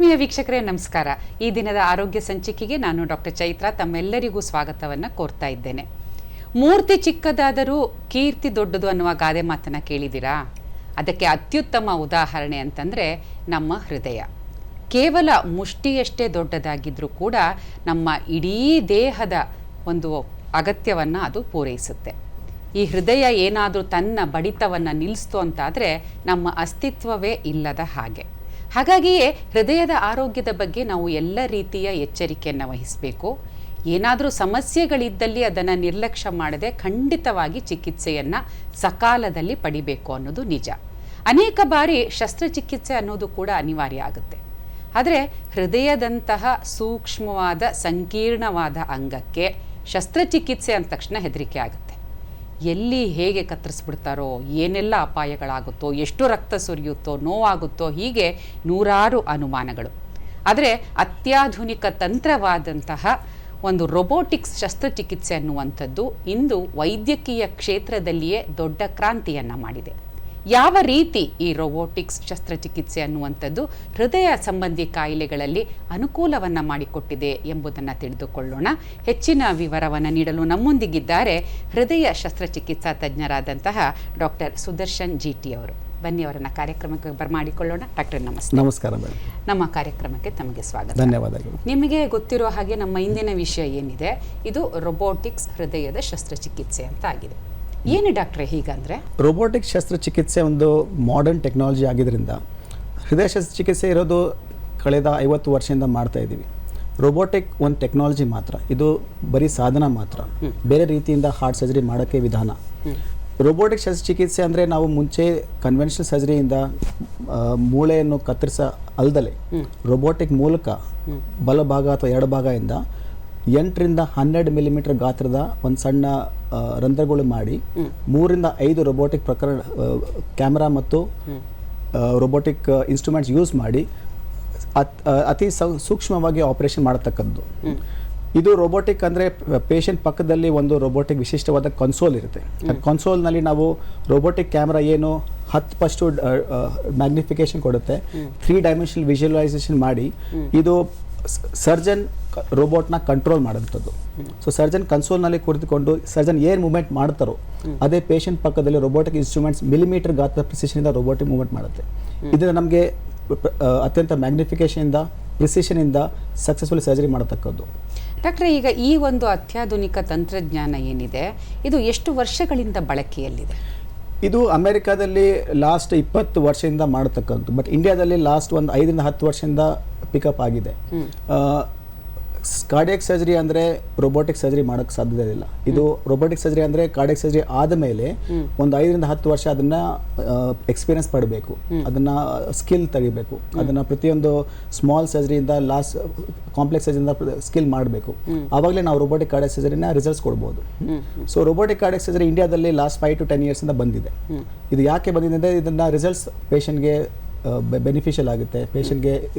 ಆತ್ಮೀಯ ವೀಕ್ಷಕರೇ ನಮಸ್ಕಾರ. ಈ ದಿನದ ಆರೋಗ್ಯ ಸಂಚಿಕೆಗೆ ನಾನು ಡಾಕ್ಟರ್ ಚೈತ್ರ ತಮ್ಮೆಲ್ಲರಿಗೂ ಸ್ವಾಗತವನ್ನು ಕೋರ್ತಾ ಇದ್ದೇನೆ. ಮೂರ್ತಿ ಚಿಕ್ಕದಾದರೂ ಕೀರ್ತಿ ದೊಡ್ಡದು ಅನ್ನುವ ಗಾದೆ ಮಾತನ್ನ ಕೇಳಿದಿರಾ? ಅದಕ್ಕೆ ಅತ್ಯುತ್ತಮ ಉದಾಹರಣೆ ಅಂತಂದ್ರೆ ನಮ್ಮ ಹೃದಯ. ಕೇವಲ ಮುಷ್ಟಿಯಷ್ಟೇ ದೊಡ್ಡದಾಗಿದ್ರೂ ಕೂಡ ನಮ್ಮ ಇಡೀ ದೇಹದ ಒಂದು ಅಗತ್ಯವನ್ನು ಅದು ಪೂರೈಸುತ್ತೆ. ಈ ಹೃದಯ ಏನಾದರೂ ತನ್ನ ಬಡಿತವನ್ನು ನಿಲ್ಲಿಸ್ತು ಅಂತಾದರೆ ನಮ್ಮ ಅಸ್ತಿತ್ವವೇ ಇಲ್ಲದ ಹಾಗೆ. ಹಾಗಾಗಿಯೇ ಹೃದಯದ ಆರೋಗ್ಯದ ಬಗ್ಗೆ ನಾವು ಎಲ್ಲ ರೀತಿಯ ಎಚ್ಚರಿಕೆಯನ್ನು ವಹಿಸಬೇಕು. ಏನಾದರೂ ಸಮಸ್ಯೆಗಳಿದ್ದಲ್ಲಿ ಅದನ್ನು ನಿರ್ಲಕ್ಷ್ಯ ಮಾಡದೆ ಖಂಡಿತವಾಗಿ ಚಿಕಿತ್ಸೆಯನ್ನು ಸಕಾಲದಲ್ಲಿ ಪಡಿಬೇಕು ಅನ್ನೋದು ನಿಜ. ಅನೇಕ ಬಾರಿ ಶಸ್ತ್ರಚಿಕಿತ್ಸೆ ಅನ್ನೋದು ಕೂಡ ಅನಿವಾರ್ಯ ಆಗುತ್ತೆ. ಆದರೆ ಹೃದಯದಂತಹ ಸೂಕ್ಷ್ಮವಾದ ಸಂಕೀರ್ಣವಾದ ಅಂಗಕ್ಕೆ ಶಸ್ತ್ರಚಿಕಿತ್ಸೆ ಅಂದ ತಕ್ಷಣ ಹೆದರಿಕೆ ಆಗುತ್ತೆ. ಎಲ್ಲಿ ಹೇಗೆ ಕತ್ತರಿಸ್ಬಿಡ್ತಾರೋ, ಏನೆಲ್ಲ ಅಪಾಯಗಳಾಗುತ್ತೋ, ಎಷ್ಟು ರಕ್ತ ಸುರಿಯುತ್ತೋ, ನೋವಾಗುತ್ತೋ, ಹೀಗೆ ನೂರಾರು ಅನುಮಾನಗಳು. ಆದರೆ ಅತ್ಯಾಧುನಿಕ ತಂತ್ರವಾದಂತಹ ಒಂದು ರೊಬೋಟಿಕ್ಸ್ ಶಸ್ತ್ರಚಿಕಿತ್ಸೆ ಅನ್ನುವಂಥದ್ದು ಇಂದು ವೈದ್ಯಕೀಯ ಕ್ಷೇತ್ರದಲ್ಲಿಯೇ ದೊಡ್ಡ ಕ್ರಾಂತಿಯನ್ನು ಮಾಡಿದೆ. ಯಾವ ರೀತಿ ಈ ರೊಬೋಟಿಕ್ಸ್ ಶಸ್ತ್ರಚಿಕಿತ್ಸೆ ಅನ್ನುವಂಥದ್ದು ಹೃದಯ ಸಂಬಂಧಿ ಕಾಯಿಲೆಗಳಲ್ಲಿ ಅನುಕೂಲವನ್ನು ಮಾಡಿಕೊಟ್ಟಿದೆ ಎಂಬುದನ್ನು ತಿಳಿದುಕೊಳ್ಳೋಣ. ಹೆಚ್ಚಿನ ವಿವರವನ್ನು ನೀಡಲು ನಮ್ಮೊಂದಿಗಿದ್ದಾರೆ ಹೃದಯ ಶಸ್ತ್ರಚಿಕಿತ್ಸಾ ತಜ್ಞರಾದಂತಹ ಡಾಕ್ಟರ್ ಸುದರ್ಶನ್ ಜಿಟಿ ಅವರು. ಬನ್ನಿ, ಅವರನ್ನ ಕಾರ್ಯಕ್ರಮಕ್ಕೆ ಬರಮಾಡಿಕೊಳ್ಳೋಣ. ಡಾಕ್ಟರ್ ನಮಸ್ತೆ. ನಮಸ್ಕಾರ ಮೇಡಮ್. ನಮ್ಮ ಕಾರ್ಯಕ್ರಮಕ್ಕೆ ತಮಗೆ ಸ್ವಾಗತ. ಧನ್ಯವಾದಗಳು. ನಿಮಗೆ ಗೊತ್ತಿರೋ ಹಾಗೆ ನಮ್ಮ ಇಂದಿನ ವಿಷಯ ಏನಿದೆ, ಇದು ರೊಬೋಟಿಕ್ಸ್ ಹೃದಯದ ಶಸ್ತ್ರಚಿಕಿತ್ಸೆ ಅಂತ ಆಗಿದೆ. ಏನು ಡಾಕ್ಟ್ರೆ ಹೀಗಂದ್ರೆ? ರೋಬೋಟಿಕ್ ಶಸ್ತ್ರಚಿಕಿತ್ಸೆ ಒಂದು ಮಾಡರ್ನ್ ಟೆಕ್ನಾಲಜಿ ಆಗಿದ್ದರಿಂದ ಹೃದಯ ಶಸ್ತ್ರಚಿಕಿತ್ಸೆ ಇರೋದು ಕಳೆದ 50 ವರ್ಷದಿಂದ ಮಾಡ್ತಾ ಇದ್ದೀವಿ. ರೋಬೋಟಿಕ್ ಒಂದು ಟೆಕ್ನಾಲಜಿ ಮಾತ್ರ, ಇದು ಬರೀ ಸಾಧನ ಮಾತ್ರ, ಬೇರೆ ರೀತಿಯಿಂದ ಹಾರ್ಟ್ ಸರ್ಜರಿ ಮಾಡೋಕ್ಕೆ ವಿಧಾನ. ರೋಬೋಟಿಕ್ ಶಸ್ತ್ರಚಿಕಿತ್ಸೆ ಅಂದರೆ ನಾವು ಮುಂಚೆ ಕನ್ವೆನ್ಷನಲ್ ಸರ್ಜರಿಯಿಂದ ಮೂಳೆಯನ್ನು ಕತ್ತರಿಸ ಅಲ್ದಲೆ ರೋಬೋಟಿಕ್ ಮೂಲಕ ಬಲಭಾಗ ಅಥವಾ ಎಡಭಾಗದಿಂದ 8 ರಿಂದ 12 ಮಿಲಿಮೀಟರ್ ಗಾತ್ರದ ಒಂದು ಸಣ್ಣ ರಂಧ್ರಗಳು ಮಾಡಿ 3 ರಿಂದ 5 ರೋಬೋಟಿಕ್ ಕ್ಯಾಮ್ರಾ ಮತ್ತು ರೋಬೋಟಿಕ್ ಇನ್ಸ್ಟ್ರೂಮೆಂಟ್ಸ್ ಯೂಸ್ ಮಾಡಿ ಅತಿ ಸೂಕ್ಷ್ಮವಾಗಿ ಆಪರೇಷನ್ ಮಾಡತಕ್ಕದ್ದು. ಇದು ರೋಬೋಟಿಕ್ ಅಂದರೆ ಪೇಷಂಟ್ ಪಕ್ಕದಲ್ಲಿ ಒಂದು ರೋಬೋಟಿಕ್ ವಿಶಿಷ್ಟವಾದ ಕನ್ಸೋಲ್ ಇರುತ್ತೆ. ಕನ್ಸೋಲ್ನಲ್ಲಿ ನಾವು ರೋಬೋಟಿಕ್ ಕ್ಯಾಮ್ರಾ ಏನು 10% ಮ್ಯಾಗ್ನಿಫಿಕೇಶನ್ ಕೊಡುತ್ತೆ. 3 ಡೈಮೆನ್ಷನಲ್ ವಿಜುವಲೈಸೇಷನ್ ಮಾಡಿ ಇದು ಸರ್ಜನ್ ರೋಬೋಟ್ನ ಕಂಟ್ರೋಲ್ ಮಾಡೋಂಥದ್ದು. ಸೊ ಸರ್ಜನ್ ಕನ್ಸೋಲ್ನಲ್ಲಿ ಕುಳಿತುಕೊಂಡು ಸರ್ಜನ್ ಏನು ಮೂವ್ಮೆಂಟ್ ಮಾಡ್ತಾರೋ ಅದೇ ಪೇಷಂಟ್ ಪಕ್ಕದಲ್ಲಿ ರೋಬೋಟಿಕ್ ಇನ್ಸ್ಟ್ರೂಮೆಂಟ್ಸ್ ಮಿಲಿಮೀಟರ್ ಗಾತ್ರದ ಪ್ರಿಸಿಷನಿಂದ ರೋಬೋಟಿಕ್ ಮೂವ್ಮೆಂಟ್ ಮಾಡುತ್ತೆ. ಇದನ್ನು ನಮಗೆ ಅತ್ಯಂತ ಮ್ಯಾಗ್ನಿಫಿಕೇಷನಿಂದ ಪ್ರಿಸಿಷನಿಂದ ಸಕ್ಸಸ್ಫುಲ್ ಸರ್ಜರಿ ಮಾಡತಕ್ಕದ್ದು. ಡಾಕ್ಟ್ರೆ, ಈಗ ಈ ಒಂದು ಅತ್ಯಾಧುನಿಕ ತಂತ್ರಜ್ಞಾನ ಏನಿದೆ, ಇದು ಎಷ್ಟು ವರ್ಷಗಳಿಂದ ಬಳಕೆಯಲ್ಲಿದೆ? ಇದು ಅಮೆರಿಕಾದಲ್ಲಿ ಲಾಸ್ಟ್ 20 ವರ್ಷದಿಂದ ಮಾಡತಕ್ಕಂಥ, ಬಟ್ ಇಂಡಿಯಾದಲ್ಲಿ ಲಾಸ್ಟ್ ಒಂದು 5 ರಿಂದ 10 ವರ್ಷದಿಂದ ಪಿಕಪ್ ಆಗಿದೆ. ಕಾರ್ಡಿಯಾಕ್ ಸರ್ಜರಿ ಅಂದರೆ ರೋಬೋಟಿಕ್ ಸರ್ಜರಿ ಮಾಡೋಕ್ಕೆ ಸಾಧ್ಯತೆ ಇಲ್ಲ. ಇದು ರೋಬೋಟಿಕ್ ಸರ್ಜರಿ ಅಂದರೆ ಕಾರ್ಡಿಯಾಕ್ ಸರ್ಜರಿ ಆದಮೇಲೆ ಒಂದು 5 ರಿಂದ 10 ವರ್ಷ ಅದನ್ನು ಎಕ್ಸ್ಪೀರಿಯನ್ಸ್ ಪಡಬೇಕು, ಅದನ್ನು ಸ್ಕಿಲ್ ತೆಗಿಬೇಕು, ಅದನ್ನು ಪ್ರತಿಯೊಂದು ಸ್ಮಾಲ್ ಸರ್ಜರಿಯಿಂದ ಲಾಸ್ಟ್ ಕಾಂಪ್ಲೆಕ್ಸ್ ಸರ್ಜರಿಯಿಂದ ಸ್ಕಿಲ್ ಮಾಡಬೇಕು. ಆವಾಗಲೇ ನಾವು ರೋಬೋಟಿಕ್ ಕಾರ್ಡಿಯಾಕ್ ಸರ್ಜರಿನ ರಿಸಲ್ಟ್ಸ್ ಕೊಡ್ಬೋದು. ಸೊ ರೋಬೋಟಿಕ್ ಕಾರ್ಡಿಯಾಕ್ ಸರ್ಜರಿ ಇಂಡಿಯಾದಲ್ಲಿ ಲಾಸ್ಟ್ 5 to 10 ಇಯರ್ಸಿಂದ ಬಂದಿದೆ. ಇದು ಯಾಕೆ ಬಂದಿದೆ ಅಂದರೆ ಇದನ್ನು ರಿಸಲ್ಟ್ಸ್ ಪೇಷಂಟ್ಗೆ ಬೆನಿಫಿಷಿಯಲ್ ಆಗುತ್ತೆ, ಪೇಷಂಟ್ಗೆ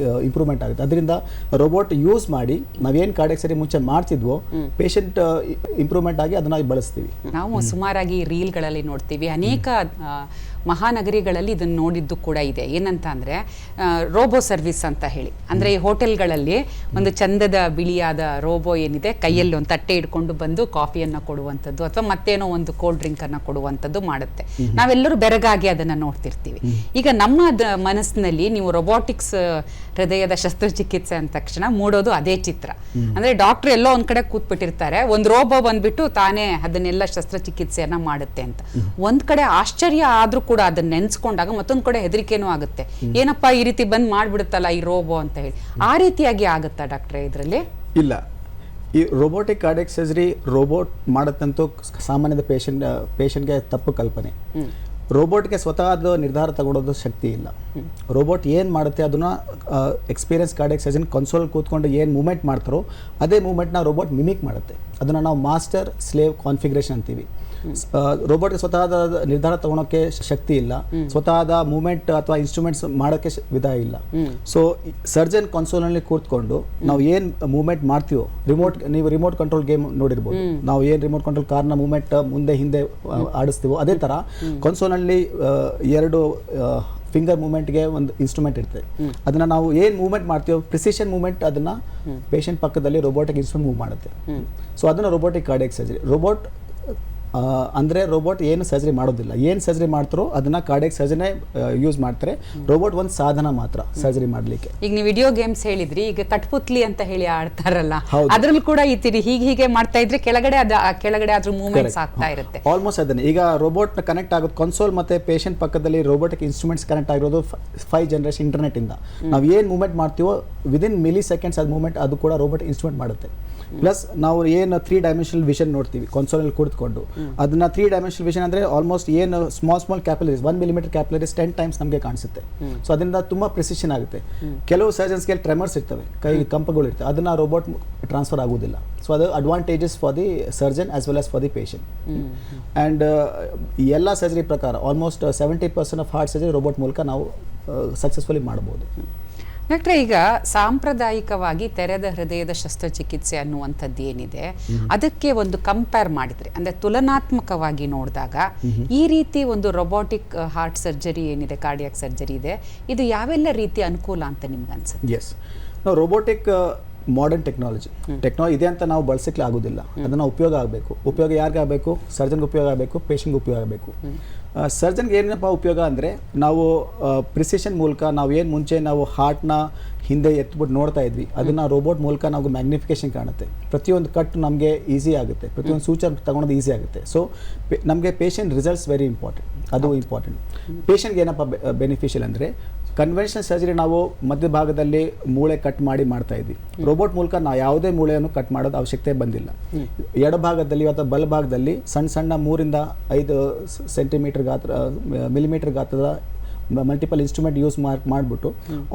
ಇಂಪ್ರೂವ್ಮೆಂಟ್ ಆಗುತ್ತೆ. ಅದರಿಂದ ರೋಬೋಟ್ ಯೂಸ್ ಮಾಡಿ ನಾವೇನು ಕಾರ್ಡಿಯಾಕ್ ಸರ್ಜರಿ ಮುಂಚೆ ಮಾಡ್ತಿದ್ವೋ ಪೇಷಂಟ್ ಇಂಪ್ರೂವ್ಮೆಂಟ್ ಆಗಿ ಅದನ್ನ ಬಳಸ್ತೀವಿ. ನಾವು ಸುಮಾರಾಗಿ ರೀಲ್ಗಳಲ್ಲಿ ನೋಡ್ತೀವಿ, ಅನೇಕ ಮಹಾನಗರಿಗಳಲ್ಲಿ ಇದನ್ನು ನೋಡಿದ್ದು ಕೂಡ ಇದೆ. ಏನಂತ ಅಂದರೆ ರೋಬೋ ಸರ್ವಿಸ್ ಅಂತ ಹೇಳಿ, ಅಂದರೆ ಈ ಹೋಟೆಲ್ಗಳಲ್ಲಿ ಒಂದು ಚಂದದ ಬಿಳಿಯಾದ ರೋಬೋ ಏನಿದೆ, ಕೈಯಲ್ಲಿ ಒಂದು ತಟ್ಟೆ ಇಟ್ಕೊಂಡು ಬಂದು ಕಾಫಿಯನ್ನು ಕೊಡುವಂಥದ್ದು ಅಥವಾ ಮತ್ತೇನೋ ಒಂದು ಕೋಲ್ಡ್ ಡ್ರಿಂಕನ್ನು ಕೊಡುವಂಥದ್ದು ಮಾಡುತ್ತೆ. ನಾವೆಲ್ಲರೂ ಬೆರಗಾಗಿ ಅದನ್ನು ನೋಡ್ತಿರ್ತೀವಿ. ಈಗ ನಮ್ಮ ಮನಸ್ಸಿನಲ್ಲಿ ನೀವು ರೊಬೋಟಿಕ್ಸ್ ಹೃದಯದ ಶಸ್ತ್ರಚಿಕಿತ್ಸೆ ಅಂದ ತಕ್ಷಣ ಮೂಡೋದು ಅದೇ ಚಿತ್ರ. ಅಂದರೆ ಡಾಕ್ಟರ್ ಎಲ್ಲೋ ಒಂದು ಕಡೆ ಕೂತ್ಬಿಟ್ಟಿರ್ತಾರೆ, ಒಂದು ರೋಬೋ ಬಂದ್ಬಿಟ್ಟು ತಾನೇ ಅದನ್ನೆಲ್ಲ ಶಸ್ತ್ರಚಿಕಿತ್ಸೆಯನ್ನ ಮಾಡುತ್ತೆ ಅಂತ. ಒಂದ್ ಕಡೆ ಆಶ್ಚರ್ಯ ಆದ್ರೂ ಕೂಡ ಅದನ್ನ ನೆನ್ಸ್ಕೊಂಡಾಗ ಮತ್ತೊಂದ್ ಕಡೆ ಹೆದರಿಕೆನೂ ಆಗುತ್ತೆ. ಏನಪ್ಪಾ ಈ ರೀತಿ ಬಂದ್ ಮಾಡ್ಬಿಡುತ್ತಲ್ಲ ಈ ರೋಬೋ ಅಂತ ಹೇಳಿ. ಆ ರೀತಿಯಾಗಿ ಆಗುತ್ತಾ ಡಾಕ್ಟ್ರೆ ಇದರಲ್ಲಿ? ಇಲ್ಲ, ಈ ರೋಬೋಟಿಕ್ ಕಾರ್ಡಿಯಾಕ್ ಸರ್ಜರಿ ರೋಬೋಟ್ ಮಾಡತ್ತಂತೂ ಸಾಮಾನ್ಯದ ಪೇಷಂಟ್ಗೆ ತಪ್ಪು ಕಲ್ಪನೆ. ರೋಬೋಟ್ಗೆ ಸ್ವತಃ ಅದು ನಿರ್ಧಾರ ತಗೊಳ್ಳೋದು ಶಕ್ತಿ ಇಲ್ಲ. ರೋಬೋಟ್ ಏನು ಮಾಡುತ್ತೆ ಅದನ್ನು ಎಕ್ಸ್ಪೀರಿಯನ್ಸ್ ಕಾರ್ಡಿಯಾಕ್ ಸರ್ಜನ್ ಕನ್ಸೋಲ್ ಕೂತ್ಕೊಂಡು ಏನು ಮೂವ್ಮೆಂಟ್ ಮಾಡ್ತಾರೋ ಅದೇ ಮೂವ್ಮೆಂಟ್ನ ರೋಬೋಟ್ ಮಿಮಿಕ್ ಮಾಡುತ್ತೆ. ಅದನ್ನು ನಾವು ಮಾಸ್ಟರ್ ಸ್ಲೇವ್ ಕಾನ್ಫಿಗರೇಷನ್ ಅಂತೀವಿ. ರೋಬೋಟ್ಗೆ ಸ್ವತಃದ ನಿರ್ಧಾರ ತಗೊಳಕ್ಕೆ ಶಕ್ತಿ ಇಲ್ಲ, ಸ್ವತಃದ ಮೂವ್ಮೆಂಟ್ ಅಥವಾ ಇನ್ಸ್ಟ್ರೂಮೆಂಟ್ಸ್ ಮಾಡೋಕ್ಕೆ ವಿಧ ಇಲ್ಲ. ಸೊ ಸರ್ಜನ್ ಕನ್ಸೋಲ್ನಲ್ಲಿ ಕೂತ್ಕೊಂಡು ನಾವು ಏನು ಮೂವ್ಮೆಂಟ್ ಮಾಡ್ತೀವೋ, ನೀವು ರಿಮೋಟ್ ಕಂಟ್ರೋಲ್ ಗೇಮ್ ನೋಡಿರ್ಬೋದು, ನಾವು ಏನು ರಿಮೋಟ್ ಕಂಟ್ರೋಲ್ ಕಾರ್ನ ಮೂವ್ಮೆಂಟ್ ಮುಂದೆ ಹಿಂದೆ ಆಡಿಸ್ತೀವೋ ಅದೇ ಥರ ಕನ್ಸೋಲ್ನಲ್ಲಿ 2 ಫಿಂಗರ್ ಮೂವ್ಮೆಂಟ್ಗೆ ಒಂದು ಇನ್ಸ್ಟ್ರೂಮೆಂಟ್ ಇರುತ್ತೆ. ಅದನ್ನ ನಾವು ಏನು ಮೂವ್ಮೆಂಟ್ ಮಾಡ್ತೀವೋ ಪ್ರಿಸಿಷನ್ ಮೂವ್ಮೆಂಟ್ ಅದನ್ನ ಪೇಷಂಟ್ ಪಕ್ಕದಲ್ಲಿ ರೋಬೋಟಿಕ್ ಇನ್ಸ್ಟ್ರೂಮೆಂಟ್ ಮೂವ್ ಮಾಡುತ್ತೆ. ಸೊ ಅದನ್ನ ರೋಬೋಟಿಕ್ ಕಾರ್ಡಿಯಾಕ್ ಸರ್ಜರಿ. ರೋಬೋಟ್ ಅಂದರೆ ರೋಬೋಟ್ ಏನು ಸರ್ಜರಿ ಮಾಡೋದಿಲ್ಲ, ಏನು ಸರ್ಜರಿ ಮಾಡ್ತಾರೋ ಅದನ್ನ ಕಾರ್ಡಿಯಾಕ್ ಸರ್ಜರಿನೇ ಯೂಸ್ ಮಾಡ್ತಾರೆ. ರೋಬೋಟ್ ಒಂದು ಸಾಧನ ಮಾತ್ರ ಸರ್ಜರಿ ಮಾಡಲಿಕ್ಕೆ. ಈಗ ನೀವು ವಿಡಿಯೋ ಗೇಮ್ಸ್ ಹೇಳಿದ್ರಿ, ಈಗ ಕಟ್ಪುತ್ಲಿ ಅಂತ ಹೇಳಿ ಆಡ್ತಾರಲ್ಲ, ಅದ್ರಲ್ಲಿ ಕೂಡ ಈ ತಿರಿ ಹೀಗೆ ಮಾಡ್ತಾ ಇದ್ರೆ ಕೆಳಗಡೆ ಅದ್ರ ಮೂವ್ಮೆಂಟ್ಸ್ ಆಗ್ತಾ ಇರುತ್ತೆ. ಆಲ್ಮೋಸ್ಟ್ ಅದನ್ನೇ. ಈಗ ರೋಬೋಟ್ ಕನೆಕ್ಟ್ ಆಗೋದು ಕನ್ಸೋಲ್ ಮತ್ತೆ ಪೇಷಂಟ್ ಪಕ್ಕದಲ್ಲಿ ರೋಬೋಟಿಕ್ ಇನ್ಸ್ಟ್ರೂಮೆಂಟ್ಸ್ ಕನೆಕ್ಟ್ ಆಗಿರೋದು 5 ಜನರೇಷನ್ ಇಂಟರ್ನೆಟ್ ಇಂದ. ನಾವು ಏನು ಮೂವ್ಮೆಂಟ್ ಮಾಡ್ತೀವೋ ವಿದಿನ್ ಮಿಲಿ ಸೆಕೆಂಡ್ಸ್ ಅದು ಮೂವ್ಮೆಂಟ್ ಅದು ಕೂಡ ರೋಬೋಟ್ ಇನ್ಸ್ಟ್ರೂಮೆಂಟ್ ಮಾಡುತ್ತೆ. ಪ್ಲಸ್ ನಾವು ಏನು 3 ಡೈಮೆನ್ಷನಲ್ ವಿಷನ್ ನೋಡ್ತೀವಿ ಕನ್ಸೋಲಲ್ಲಿ ಕೂತ್ಕೊಂಡು, ಅದನ್ನ 3 ಡೈಮೆನ್ಷನಲ್ ವಿಷನ್ ಅಂದರೆ ಆಲ್ಮೋಸ್ಟ್ ಏನು small capillaries 1 millimetre capillaries 10 times ನಮಗೆ ಕಾಣಿಸುತ್ತೆ. ಸೊ ಅದರಿಂದ ತುಂಬ ಪ್ರಿಸಿಷನ್ ಆಗುತ್ತೆ. ಕೆಲವು ಸರ್ಜನ್ಸ್ಗೆ ಟ್ರೆಮರ್ಸ್ ಇರ್ತವೆ, ಕೈ ಕಂಪಗಳು ಇರ್ತವೆ, ಅದನ್ನ ರೋಬೋಟ್ ಟ್ರಾನ್ಸ್ಫರ್ ಆಗೋದಿಲ್ಲ. ಸೊ ಅದು advantages for the surgeon as well as for the patient. And ಎಲ್ಲ ಸರ್ಜರಿ ಪ್ರಕಾರ almost 70% of heart surgery robot ಮೂಲಕ ನಾವು ಸಕ್ಸಸ್ಫುಲಿ ಮಾಡ್ಬೋದು. ಡಾಕ್ಟ್ರೆ, ಈಗ ಸಾಂಪ್ರದಾಯಿಕವಾಗಿ ತೆರೆದ ಹೃದಯದ ಶಸ್ತ್ರಚಿಕಿತ್ಸೆ ಅನ್ನುವಂಥದ್ದು ಏನಿದೆ, ಅದಕ್ಕೆ ಒಂದು ಕಂಪೇರ್ ಮಾಡಿದ್ರೆ ಅಂದ್ರೆ ತುಲನಾತ್ಮಕವಾಗಿ ನೋಡಿದಾಗ ಈ ರೀತಿ ಒಂದು ರೊಬೋಟಿಕ್ ಹಾರ್ಟ್ ಸರ್ಜರಿ ಏನಿದೆ, ಕಾರ್ಡಿಯಾಕ್ ಸರ್ಜರಿ ಇದೆ, ಇದು ಯಾವೆಲ್ಲ ರೀತಿಯ ಅನುಕೂಲ ಅಂತ ನಿಮ್ಗೆ ಅನ್ಸುತ್ತೆ? ಎಸ್, ನಾವು ರೋಬೋಟಿಕ್ ಮಾಡರ್ನ್ ಟೆಕ್ನಾಲಜಿ ಇದೆ ಅಂತ ನಾವು ಬಳಸಲಿಕ್ಕೆ ಆಗೋದಿಲ್ಲ. ಅದನ್ನು ಉಪಯೋಗ ಆಗಬೇಕು. ಉಪಯೋಗ ಯಾರಿಗೆ ಆಗಬೇಕು? ಸರ್ಜನ್ಗೆ ಉಪಯೋಗ ಆಗಬೇಕು, ಪೇಷಂಟ್ಗೆ ಉಪಯೋಗ ಆಗಬೇಕು. ಸರ್ಜನ್ಗೆ ಏನಪ್ಪ ಉಪಯೋಗ ಅಂದರೆ, ನಾವು ಪ್ರಿಸಿಷನ್ ಮೂಲಕ ನಾವು ಏನು ಮುಂಚೆ ನಾವು ಹಾರ್ಟ್ನ ಹಿಂದೆ ಎತ್ಬಿಟ್ಟು ನೋಡ್ತಾ ಇದ್ವಿ, ಅದನ್ನು ರೋಬೋಟ್ ಮೂಲಕ ನಾವು ಮ್ಯಾಗ್ನಿಫಿಕೇಶನ್ ಕಾಣುತ್ತೆ. ಪ್ರತಿಯೊಂದು ಕಟ್ ನಮಗೆ ಈಸಿ ಆಗುತ್ತೆ, ಪ್ರತಿಯೊಂದು ಸೂಚನೆ ತಗೊಳೋದು ಈಸಿ ಆಗುತ್ತೆ. ಸೊ ನಮಗೆ ಪೇಷಂಟ್ ರಿಸಲ್ಟ್ಸ್ ವೆರಿ ಇಂಪಾರ್ಟೆಂಟ್. ಅದು ಇಂಪಾರ್ಟೆಂಟ್. ಪೇಷಂಟ್ಗೆ ಏನಪ್ಪ ಬೆನಿಫಿಷಿಯಲ್ ಅಂದರೆ, ಕನ್ವೆನ್ಷನಲ್ ಸರ್ಜರಿ ನಾವು ಮಧ್ಯಭಾಗದಲ್ಲಿ ಮೂಳೆ ಕಟ್ ಮಾಡಿ ಮಾಡ್ತಾ ಇದ್ವಿ. ರೋಬೋಟ್ ಮೂಲಕ ನಾವು ಯಾವುದೇ ಮೂಳೆಯನ್ನು ಕಟ್ ಮಾಡೋದು ಅವಶ್ಯಕತೆ ಬಂದಿಲ್ಲ. ಎಡಭಾಗದಲ್ಲಿ ಅಥವಾ ಬಲಭಾಗದಲ್ಲಿ ಸಣ್ಣ 3 ಇಂದ 5 ಸೆಂಟಿಮೀಟರ್ ಗಾತ್ರ ಮಿಲಿಮೀಟರ್ ಗಾತ್ರದ ಮಲ್ಟಿಪಲ್ ಇನ್ಸ್ಟ್ರೂಮೆಂಟ್ ಯೂಸ್ ಮಾಡಿಬಿಟ್ಟು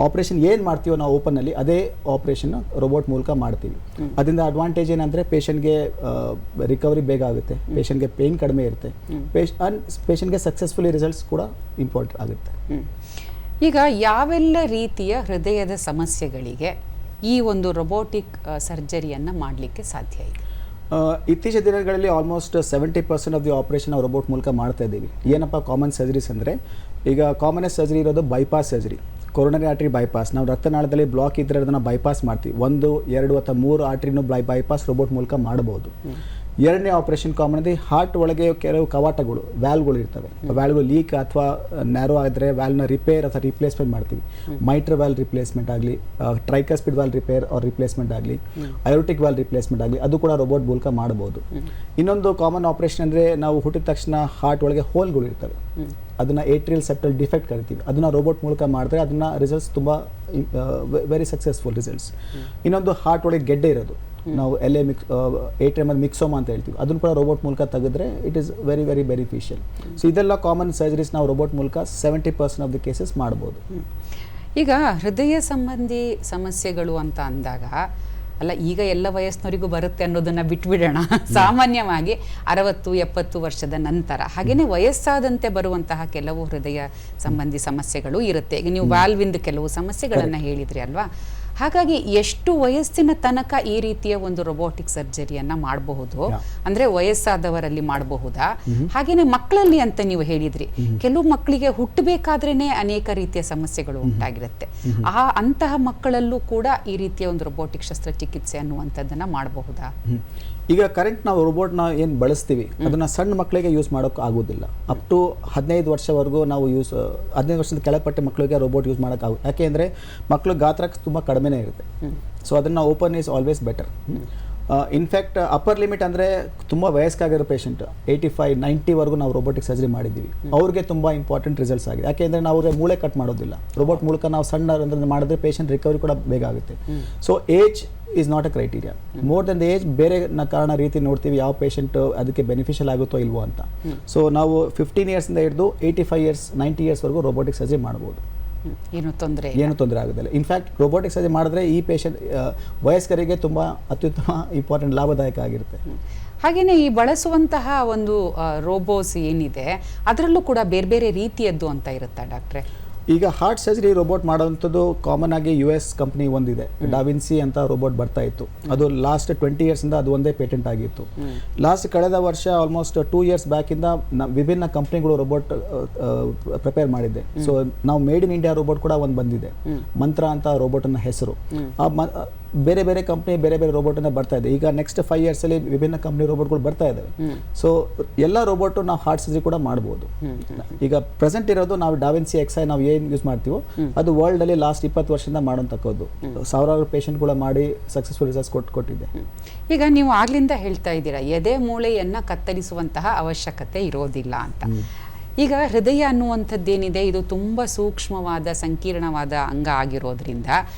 ಆಪರೇಷನ್ ಏನು ಮಾಡ್ತೀವೋ ನಾವು ಓಪನಲ್ಲಿ ಅದೇ ಆಪರೇಷನ್ ರೋಬೋಟ್ ಮೂಲಕ ಮಾಡ್ತೀವಿ. ಅದರಿಂದ ಅಡ್ವಾಂಟೇಜ್ ಏನಂದರೆ ಪೇಷಂಟ್ಗೆ ರಿಕವರಿ ಬೇಗ ಆಗುತ್ತೆ, ಪೇಷಂಟ್ಗೆ ಪೇಯ್ನ್ ಕಡಿಮೆ ಇರುತ್ತೆ, ಪೇಷಂಟ್ಗೆ ಸಕ್ಸಸ್ಫುಲಿ ರಿಸಲ್ಟ್ಸ್ ಕೂಡ ಇಂಪಾರ್ಟೆಂಟ್ ಆಗುತ್ತೆ. ಈಗ ಯಾವೆಲ್ಲ ರೀತಿಯ ಹೃದಯದ ಸಮಸ್ಯೆಗಳಿಗೆ ಈ ಒಂದು ರೊಬೋಟಿಕ್ ಸರ್ಜರಿಯನ್ನು ಮಾಡಲಿಕ್ಕೆ ಸಾಧ್ಯ ಇದೆ? ಇತ್ತೀಚಿನ ದಿನಗಳಲ್ಲಿ ಆಲ್ಮೋಸ್ಟ್ 70% ಆಫ್ ದಿ ಆಪರೇಷನ್ ನಾವು ರೋಬೋಟ್ ಮೂಲಕ ಮಾಡ್ತಾ ಇದ್ದೀವಿ. ಏನಪ್ಪ ಕಾಮನ್ ಸರ್ಜರೀಸ್ ಅಂದರೆ, ಈಗ ಕಾಮನೆಸ್ಟ್ ಸರ್ಜರಿ ಇರೋದು bypass surgery, coronary artery bypass. ನಾವು ರಕ್ತನಾಳದಲ್ಲಿ ಬ್ಲಾಕ್ ಇದ್ದರೆ ಅದನ್ನು ಬೈಪಾಸ್ ಮಾಡ್ತೀವಿ. 1, 2 ಅಥವಾ 3 ಆರ್ಟರಿನೂ ಬೈಪಾಸ್ ರೋಬೋಟ್ ಮೂಲಕ ಮಾಡಬಹುದು. ಎರಡನೇ ಆಪರೇಷನ್ ಕಾಮನ್ ಅಂದರೆ ಹಾರ್ಟ್ ಒಳಗೆ ಕೆಲವು ಕವಾಟಗಳು ವ್ಯಾಲ್ವ್ಗಳು ಇರ್ತವೆ. ವ್ಯಾಲ್ವ್ಗಳು ಲೀಕ್ ಅಥವಾ ನ್ಯಾರೋ ಆದರೆ ವ್ಯಾಲ್ವ್ನ ರಿಪೇರ್ ಅಥವಾ ರಿಪ್ಲೇಸ್ಮೆಂಟ್ ಮಾಡ್ತೀವಿ. ಮೈಟ್ರ್ ವ್ಯಾಲ್ ರಿಪ್ಲೇಸ್ಮೆಂಟ್ ಆಗಲಿ, ಟ್ರೈಕಸ್ಪಿಡ್ ವ್ಯಾಲ್ ರಿಪೇರ್ ಆರ್ ರಿಪ್ಲೇಸ್ಮೆಂಟ್ ಆಗಲಿ, ಅಯೋಟಿಕ್ ವ್ಯಾಲ್ ರಿಪ್ಲೇಸ್ಮೆಂಟ್ ಆಗಲಿ, ಅದು ಕೂಡ ರೋಬೋಟ್ ಮೂಲಕ ಮಾಡಬಹುದು. ಇನ್ನೊಂದು ಕಾಮನ್ ಆಪರೇಷನ್ ಅಂದರೆ, ನಾವು ಹುಟ್ಟಿದ ತಕ್ಷಣ ಹಾರ್ಟ್ ಒಳಗೆ ಹೋಲ್ಗಳು ಇರ್ತವೆ, ಅದನ್ನು ಏಟ್ರಿಯಲ್ ಸೆಪ್ಟಲ್ ಡಿಫೆಕ್ಟ್ ಕರಿತೀವಿ. ಅದನ್ನು ರೋಬೋಟ್ ಮೂಲಕ ಮಾಡಿದ್ರೆ ಅದನ್ನು ರಿಸಲ್ಟ್ಸ್ ತುಂಬ ವೆರಿ ಸಕ್ಸಸ್ಫುಲ್ ರಿಸಲ್ಟ್ಸ್. ಇನ್ನೊಂದು ಹಾರ್ಟ್ ಒಳಗೆ ಗೆಡ್ಡೆ ಇರೋದು, ನಾವು ಏಟ್ರಿಯಮಲ್ಲಿ ಮಿಕ್ಸೋಮಾ ಅಂತ ಹೇಳ್ತೀವಿ, ಅದನ್ನು ಕೂಡ ರೋಬೋಟ್ ಮೂಲಕ ತೆಗೆದ್ರೆ it is very very beneficial. So ಇದೆಲ್ಲ ಕಾಮನ್ ಸರ್ಜರೀಸ್ ನಾವು ರೋಬೋಟ್ ಮೂಲಕ 70% ಆಫ್ ದಿ ಕೇಸಸ್ ಮಾಡ್ಬೋದು. ಈಗ ಹೃದಯ ಸಂಬಂಧಿ ಸಮಸ್ಯೆಗಳು ಅಂತ ಅಂದಾಗ, ಅಲ್ಲ ಈಗ ಎಲ್ಲ ವಯಸ್ಸಿನವರಿಗೂ ಬರುತ್ತೆ ಅನ್ನೋದನ್ನ ಬಿಟ್ಬಿಡೋಣ. ಸಾಮಾನ್ಯವಾಗಿ 60-70 ವರ್ಷದ ನಂತರ, ಹಾಗೆಯೇ ವಯಸ್ಸಾದಂತೆ ಬರುವಂತಹ ಕೆಲವು ಹೃದಯ ಸಂಬಂಧಿ ಸಮಸ್ಯೆಗಳು ಇರುತ್ತೆ. ಈಗ ನೀವು ವಾಲ್ವಿಂದ ಕೆಲವು ಸಮಸ್ಯೆಗಳನ್ನು ಹೇಳಿದ್ರಿ ಅಲ್ವಾ? ಹಾಗಾಗಿ ಎಷ್ಟು ವಯಸ್ಸಿನ ತನಕ ಈ ರೀತಿಯ ಒಂದು ರೊಬೋಟಿಕ್ ಸರ್ಜರಿಯನ್ನ ಮಾಡಬಹುದು? ಅಂದ್ರೆ ವಯಸ್ಸಾದವರಲ್ಲಿ ಮಾಡಬಹುದಾ? ಹಾಗೇನೆ ಮಕ್ಕಳಲ್ಲಿ ಅಂತ ನೀವು ಹೇಳಿದ್ರಿ, ಕೆಲವು ಮಕ್ಕಳಿಗೆ ಹುಟ್ಟಬೇಕಾದ್ರೇನೆ ಅನೇಕ ರೀತಿಯ ಸಮಸ್ಯೆಗಳು ಉಂಟಾಗಿರುತ್ತೆ. ಅಂತಹ ಮಕ್ಕಳಲ್ಲೂ ಕೂಡ ಈ ರೀತಿಯ ಒಂದು ರೊಬೋಟಿಕ್ ಶಸ್ತ್ರಚಿಕಿತ್ಸೆ ಅನ್ನುವಂಥದ್ದನ್ನ ಮಾಡಬಹುದಾ? ಈಗ ಕರೆಂಟ್ ನಾವು ರೋಬೋಟ್ನ ಏನು ಬಳಸ್ತೀವಿ ಅದನ್ನು ಸಣ್ಣ ಮಕ್ಕಳಿಗೆ ಯೂಸ್ ಮಾಡೋಕ್ಕೆ ಆಗೋದಿಲ್ಲ. ಅಪ್ ಟು 15 ವರ್ಷವರೆಗೂ ನಾವು 15 ವರ್ಷದ ಕೆಳಪಟ್ಟ ಮಕ್ಕಳಿಗೆ ರೋಬೋಟ್ ಯೂಸ್ ಮಾಡೋಕ್ಕಾಗುತ್ತೆ. ಯಾಕೆಂದರೆ ಮಕ್ಕಳು ಗಾತ್ರ ತುಂಬ ಕಡಿಮೆನೇ ಇರುತ್ತೆ. ಸೊ ಅದನ್ನು open is always better. In fact upper limit ಅಂದರೆ ತುಂಬ ವಯಸ್ಸಾಗಿರೋ ಪೇಷಂಟ್ 85-90ವರೆಗೂ ನಾವು ರೋಬೋಟಿಕ್ ಸರ್ಜರಿ ಮಾಡಿದ್ದೀವಿ. ಅವ್ರಿಗೆ ತುಂಬ ಇಂಪಾರ್ಟೆಂಟ್ ರಿಸಲ್ಟ್ಸ್ ಆಗಿದೆ. ಯಾಕೆಂದರೆ ನಾವು ಅವ್ರಿಗೆ ಮೂಳೆ ಕಟ್ ಮಾಡೋದಿಲ್ಲ, ರೋಬೋಟ್ ಮೂಲಕ ನಾವು ಸಣ್ಣ ಮಾಡಿದ್ರೆ ಪೇಷಂಟ್ ರಿಕವರಿ ಕೂಡ ಬೇಗ ಆಗುತ್ತೆ. So age is not a criteria. More than the age ಬೇರೆ ಕಾರಣ ರೀತಿ ನೋಡ್ತೀವಿ ಯಾವ ಪೇಷಂಟ್ ಅದಕ್ಕೆ ಬೆನಿಫಿಷಿಯಲ್ ಆಗುತ್ತೋ ಇಲ್ವೋ ಅಂತ. ಸೊ ನಾವು 15 ಇಯರ್ಸಿಂದ ಹಿಡಿದು 85 ಇಯರ್ಸ್ 90 ಇಯರ್ಸ್ವರೆಗೂ ರೋಬೋಟಿಕ್ ಸರ್ಜರಿ ಮಾಡ್ಬೋದು. ಏನು ತೊಂದರೆ ಆಗೋದಿಲ್ಲ. ಇನ್ಫ್ಯಾಕ್ಟ್ ರೋಬೋಟಿಕ್ ಸರ್ಜರಿ ಮಾಡಿದ್ರೆ ಈ ಪೇಷಂಟ್ ವಯಸ್ಕರಿಗೆ ತುಂಬ ಅತ್ಯುತ್ತಮ ಇಂಪಾರ್ಟೆಂಟ್ ಲಾಭದಾಯಕ ಆಗಿರುತ್ತೆ. ಹಾಗೆಯೇ ಈ ಬಳಸುವಂತಹ ಒಂದು ರೋಬೋಸ್ ಏನಿದೆ ಅದರಲ್ಲೂ ಕೂಡ ಬೇರೆ ಬೇರೆ ರೀತಿಯದ್ದು ಅಂತ ಇರುತ್ತಾ ಡಾಕ್ಟ್ರೆ? ಈಗ ಹಾರ್ಟ್ ಸರ್ಜರಿ ರೋಬೋಟ್ ಮಾಡೋವಂಥದ್ದು ಕಾಮನ್ ಆಗಿ US ಕಂಪ್ನಿ ಒಂದಿದೆ, ಡಾವಿನ್ಸಿ ಅಂತ ರೋಬೋಟ್ ಬರ್ತಾ ಇತ್ತು. ಅದು ಲಾಸ್ಟ್ 20 ಇಯರ್ಸಿಂದ ಅದು ಒಂದೇ ಪೇಟೆಂಟ್ ಆಗಿತ್ತು. ಲಾಸ್ಟ್ ಕಳೆದ ವರ್ಷ ಆಲ್ಮೋಸ್ಟ್ 2 ಇಯರ್ಸ್ ಬ್ಯಾಕಿಂದ ವಿಭಿನ್ನ ಕಂಪ್ನಿಗಳು ರೋಬೋಟ್ ಪ್ರಿಪೇರ್ ಮಾಡಿದೆ. ಸೊ ನಾವು ಮೇಡ್ ಇನ್ ಇಂಡಿಯಾ ರೋಬೋಟ್ ಕೂಡ ಒಂದು ಬಂದಿದೆ, ಮಂತ್ರ ಅಂತ ರೋಬೋಟ್ನ ಹೆಸರು. ಬೇರೆ ಬೇರೆ ಕಂಪ್ನಿ ಬೇರೆ ಬೇರೆ ರೋಬೋಟನ್ನ ಬರ್ತಾ ಇದೆ. ಈಗ ನೆಕ್ಸ್ಟ್ 5 ಇಯರ್ಸ್ ಅಲ್ಲಿ ವಿಭಿನ್ನ ಕಂಪ್ನಿ ರೋಬೋಟ್ಗಳು ಬರ್ತಾ ಇದಾವೆ. ಸೊ ಎಲ್ಲ ರೋಬೋಟು ನಾವು ಹಾರ್ಟ್ ಸರ್ಜರಿ ಕೂಡ ಮಾಡ್ಬೋದು. ಈಗ ಪ್ರೆಸೆಂಟ್ ಇರೋದು ನಾವು ಡಾವಿನ್ಸಿ XI ನಾವು ಏನು ಯೂಸ್ ಮಾಡ್ತೀವೋ ಅದು ವರ್ಲ್ಡ್ ಅಲ್ಲಿ ಲಾಸ್ಟ್ 20 ವರ್ಷದಿಂದ ಮಾಡೋಂತಕ್ಕದ್ದು. ಸಾವಿರಾರು ಪೇಷಂಟ್ ಕೂಡ ಮಾಡಿ ಸಕ್ಸಸ್ಫುಲ್ ರಿಸಲ್ಟ್ಸ್ ಕೊಟ್ಟಿದೆ. ಈಗ ನೀವು ಆಗ್ಲಿಂದ ಹೇಳ್ತಾ ಇದ್ದೀರಾ ಎದೆ ಮೂಳೆಯನ್ನ ಕತ್ತರಿಸುವಂತಹ ಅವಶ್ಯಕತೆ ಇರೋದಿಲ್ಲ ಅಂತ. ಈಗ ಹೃದಯ ಅನ್ನುವಂಥದ್ದೇನಿದೆ ಇದು ತುಂಬ ಸೂಕ್ಷ್ಮವಾದ ಸಂಕೀರ್ಣವಾದ ಅಂಗ ಆಗಿರೋದ್ರಿಂದ